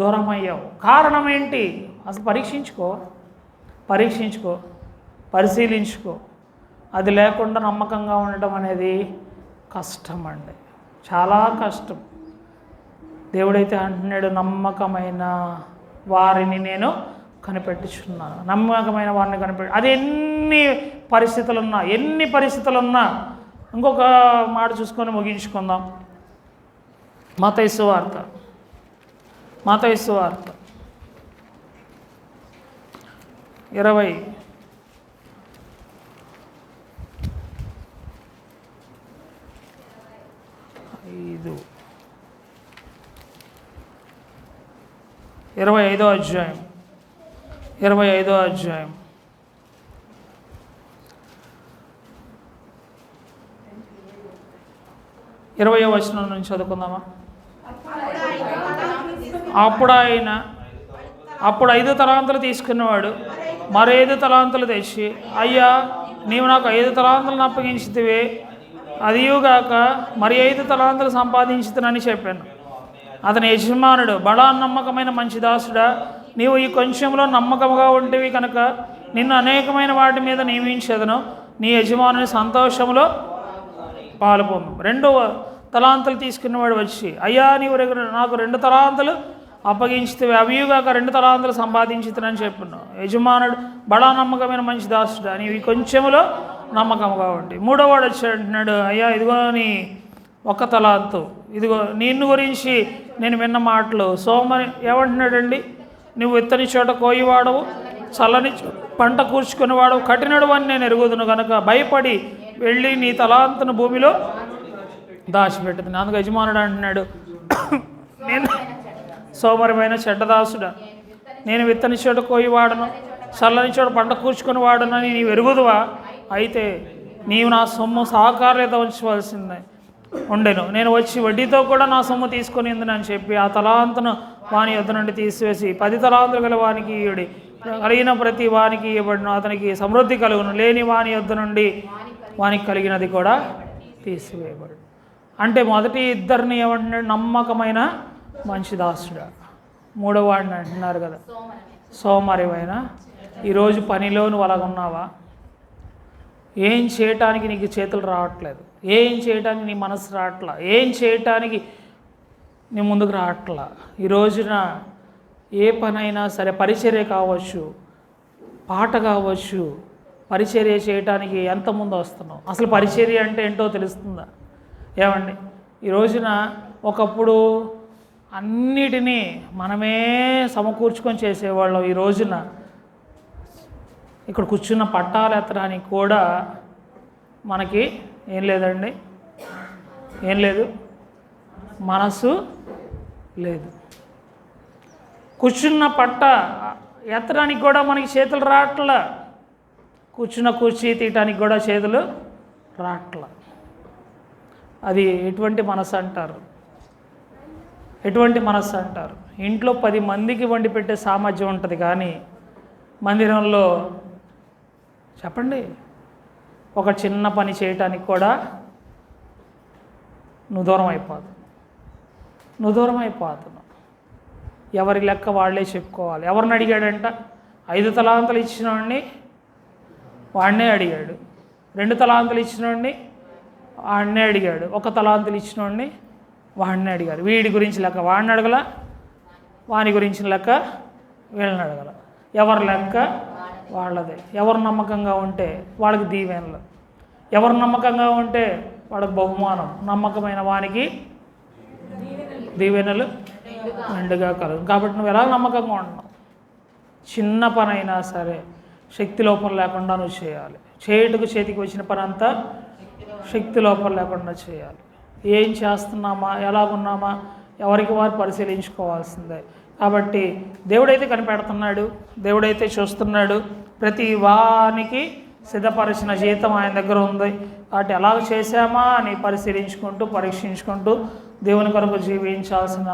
Speaker 2: దూరం అయ్యావు? కారణం ఏంటి? అసలు పరీక్షించుకో, పరిశీలించుకో. అది లేకుండా నమ్మకంగా ఉండటం అనేది కష్టం అండి, చాలా కష్టం. దేవుడైతే అంటున్నాడు, నమ్మకమైన వారిని నేను కనిపెట్టుచున్నాను. నమ్మకమైన వారిని కనిపెట్టి, అది ఎన్ని పరిస్థితులున్నా. ఇంకొక మాట చూసుకొని ముగించుకుందాం. మత్తయి సువార్త 20 25వ అధ్యాయం 20వ వచనం నుంచి చదువుకుందామా? అప్పుడు 5 తలాంతులు తీసుకున్నవాడు మరో 5 తలాంతులు తెచ్చి, అయ్యా నీవు నాకు 5 తలాంతులను అప్పగించితివే, అదియుగాక మరి 5 తలాంతులు సంపాదించుతానని చెప్పాను. అతని యజమానుడు, బడా నమ్మకమైన మంచి దాసుడా, నీవు ఈ కొంచెంలో నమ్మకముగా ఉంటివి కనుక నిన్ను అనేకమైన వాటి మీద నియమించేదను, నీ యజమానుని సంతోషంలో పాలుపొందు. 2వ తలాంతులు తీసుకున్నవాడు వచ్చి, అయ్యా నీవు నాకు 2 తలాంతులు అప్పగించితే, అవియుగాక 2 తలాంతులు సంపాదించుతానని చెప్పాను. యజమానుడు, బడా నమ్మకమైన మంచి దాసుడా, నీవు ఈ కొంచెంలో నమ్మకముగా ఉంటి. 3వ వాడు వచ్చి అంటున్నాడు, అయ్యా ఇదిగో నీ 1 తలాంతు, ఇదిగో నిన్ను గురించి నేను విన్న మాటలు. సోమరి ఏమంటున్నాడండి? నువ్వు విత్తని చోట కోయివాడవు, చల్లని పంట కూర్చుకునేవాడవు, కఠినడు అని నేను ఎరుగుదును కనుక భయపడి వెళ్ళి నీ తలాంతును భూమిలో దాచిపెట్టుతుంది. అందుకు యజమానుడు అంటున్నాడు, నేను సోమరమైన చెడ్డదాసుడా, నేను విత్తని చోట కోయివాడను, చల్లని చోట పంట కూర్చుకుని వాడనని నీవు ఎరుగుదువా? అయితే నీవు నా సొమ్ము సహకారులత ఉంచవలసిందే ఉండెను. నేను వచ్చి వడ్డీతో కూడా నా సొమ్ము తీసుకొని ఉందని చెప్పి ఆ తలాంతును వాని యొద్ద నుండి తీసివేసి 10 తలాంతులు గల వానికి ఇయ్యుడి, కలిగిన ప్రతి వానికి ఇవ్వబడును, అతనికి సమృద్ధి కలుగును, లేని వాని యొద్ద నుండి వానికి కలిగినది కూడా తీసివేయబడు. అంటే మొదటి ఇద్దరిని ఏమంటున్నాడు? నమ్మకమైన మంచి దాసుడా. 3వ వాడిని అంటున్నారు కదా, సోమరివైన. ఈరోజు పనిలో నువ్వు అలాగున్నావా? ఏం చేయటానికి నీకు చేతులు రావట్లేదు, ఏం చేయటానికి నీ మనసు రావట్లా, ఏం చేయటానికి నీ ముందుకు రావట్లా. ఈ రోజున ఏ పనైనా సరే, పరిచర్య కావచ్చు, పాట కావచ్చు, పరిచర్య చేయటానికి ఎంత ముందు వస్తున్నావు? అసలు పరిచర్య అంటే ఏంటో తెలుస్తుందా? ఏమండి, ఈ రోజున ఒకప్పుడు అన్నిటినీ మనమే సమకూర్చుకొని చేసేవాళ్ళం. ఈ రోజున ఇక్కడ కూర్చున్న పట్టాలు ఎత్తడానికి కూడా మనకి ఏం లేదండి, ఏం లేదు, మనసు లేదు. కూర్చున్న పట్ట ఎత్తడానికి కూడా మనకి చేతులు రావట్లా. కూర్చున్న కుర్చీ తీయటానికి కూడా చేతులు రాట్ల. అది ఎటువంటి మనసు అంటారు? ఎటువంటి మనస్సు అంటారు? ఇంట్లో 10 మందికి వండి పెట్టే సామర్థ్యం ఉంటుంది, కానీ మందిరంలో చెప్పండి ఒక చిన్న పని చేయటానికి కూడా నువ్వు దూరం అయిపోతున్నావు. ఎవరి లెక్క వాళ్ళే చెప్పుకోవాలి. ఎవరిని అడిగాడంట? 5 తలాంతులు ఇచ్చిన వాడిని వాడినే అడిగాడు, 2 తలాంతులు ఇచ్చిన వాడిని వాడినే అడిగాడు, 1 తలాంతులు ఇచ్చిన వాడిని వాడిని అడిగారు. వీడి గురించి లెక్క వాడిని అడగల, వాని గురించిన లెక్క వీళ్ళని అడగల. ఎవరి లెక్క వాళ్ళదే. ఎవరు నమ్మకంగా ఉంటే వాళ్ళకి దీవెనలు, ఎవరు నమ్మకంగా ఉంటే వాళ్ళకి బహుమానం, నమ్మకమైన వానికి దీవెనలు మెండుగా కలదు. కాబట్టి నువ్వు ఎలా నమ్మకంగా ఉంటున్నావు? చిన్న పని అయినా సరే శక్తి లోపం లేకుండా నువ్వు చేయాలి. చేతికి వచ్చిన పని అంతా శక్తి లోపం లేకుండా చేయాలి. ఏం చేస్తున్నామా, ఎలాగున్నామా, ఎవరికి వారు పరిశీలించుకోవాల్సిందే. కాబట్టి దేవుడైతే కనిపెడుతున్నాడు, దేవుడైతే చూస్తున్నాడు. ప్రతి వానికి సిద్ధపరిచిన జీతం ఆయన దగ్గర ఉంది. కాబట్టి ఎలాగ చేశామా అని పరిశీలించుకుంటూ పరీక్షించుకుంటూ దేవుని కొరకు జీవించాల్సిన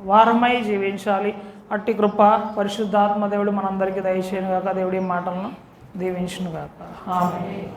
Speaker 2: వారమై జీవించాలి. అట్టి కృప పరిశుద్ధాత్మ దేవుడు మనందరికీ దయచేయను గాక. దేవుడి మాటలను దీవించును గాక. ఆమేన్.